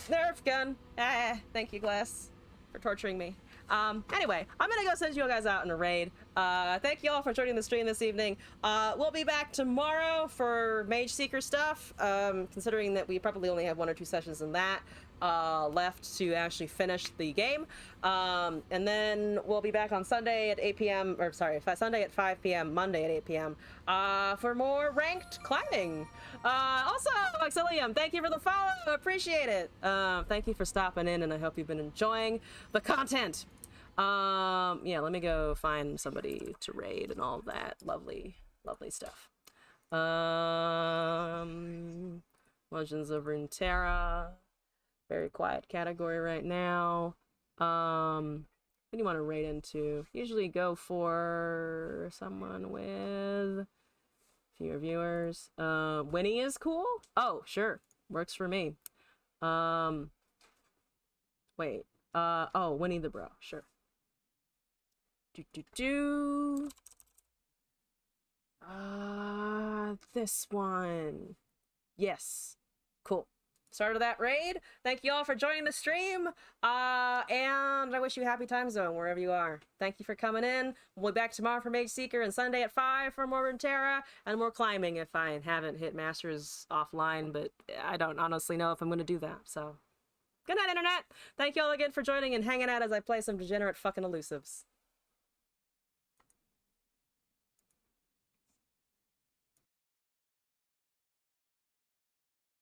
Nerf gun. Ah, thank you, Glass, for torturing me. Anyway, I'm gonna go send you guys out in a raid. Thank you all for joining the stream this evening. We'll be back tomorrow for Mage Seeker stuff, considering that we probably only have 1 or 2 sessions in that left to actually finish the game. And then we'll be back on Sunday at 8 p.m. or sorry, Sunday at 5 p.m., Monday at 8 p.m. For more ranked climbing. Also, Auxilium, thank you for the follow. Appreciate it. Thank you for stopping in, and I hope you've been enjoying the content. Yeah, let me go find somebody to raid and all that lovely stuff. Legends of Runeterra. Very quiet category right now. What do you want to raid into? Usually go for someone with fewer viewers. Winnie is cool? Oh, sure. Works for me. Wait. Oh, Winnie the Bro. Sure. This one. Yes. Cool. Start of that raid. Thank you all for joining the stream. And I wish you a happy time zone wherever you are. Thank you for coming in. We'll be back tomorrow for Mage Seeker and Sunday at 5 for more Runeterra and more climbing if I haven't hit Masters offline, but I don't honestly know if I'm going to do that. So, good night, Internet. Thank you all again for joining and hanging out as I play some degenerate fucking elusives.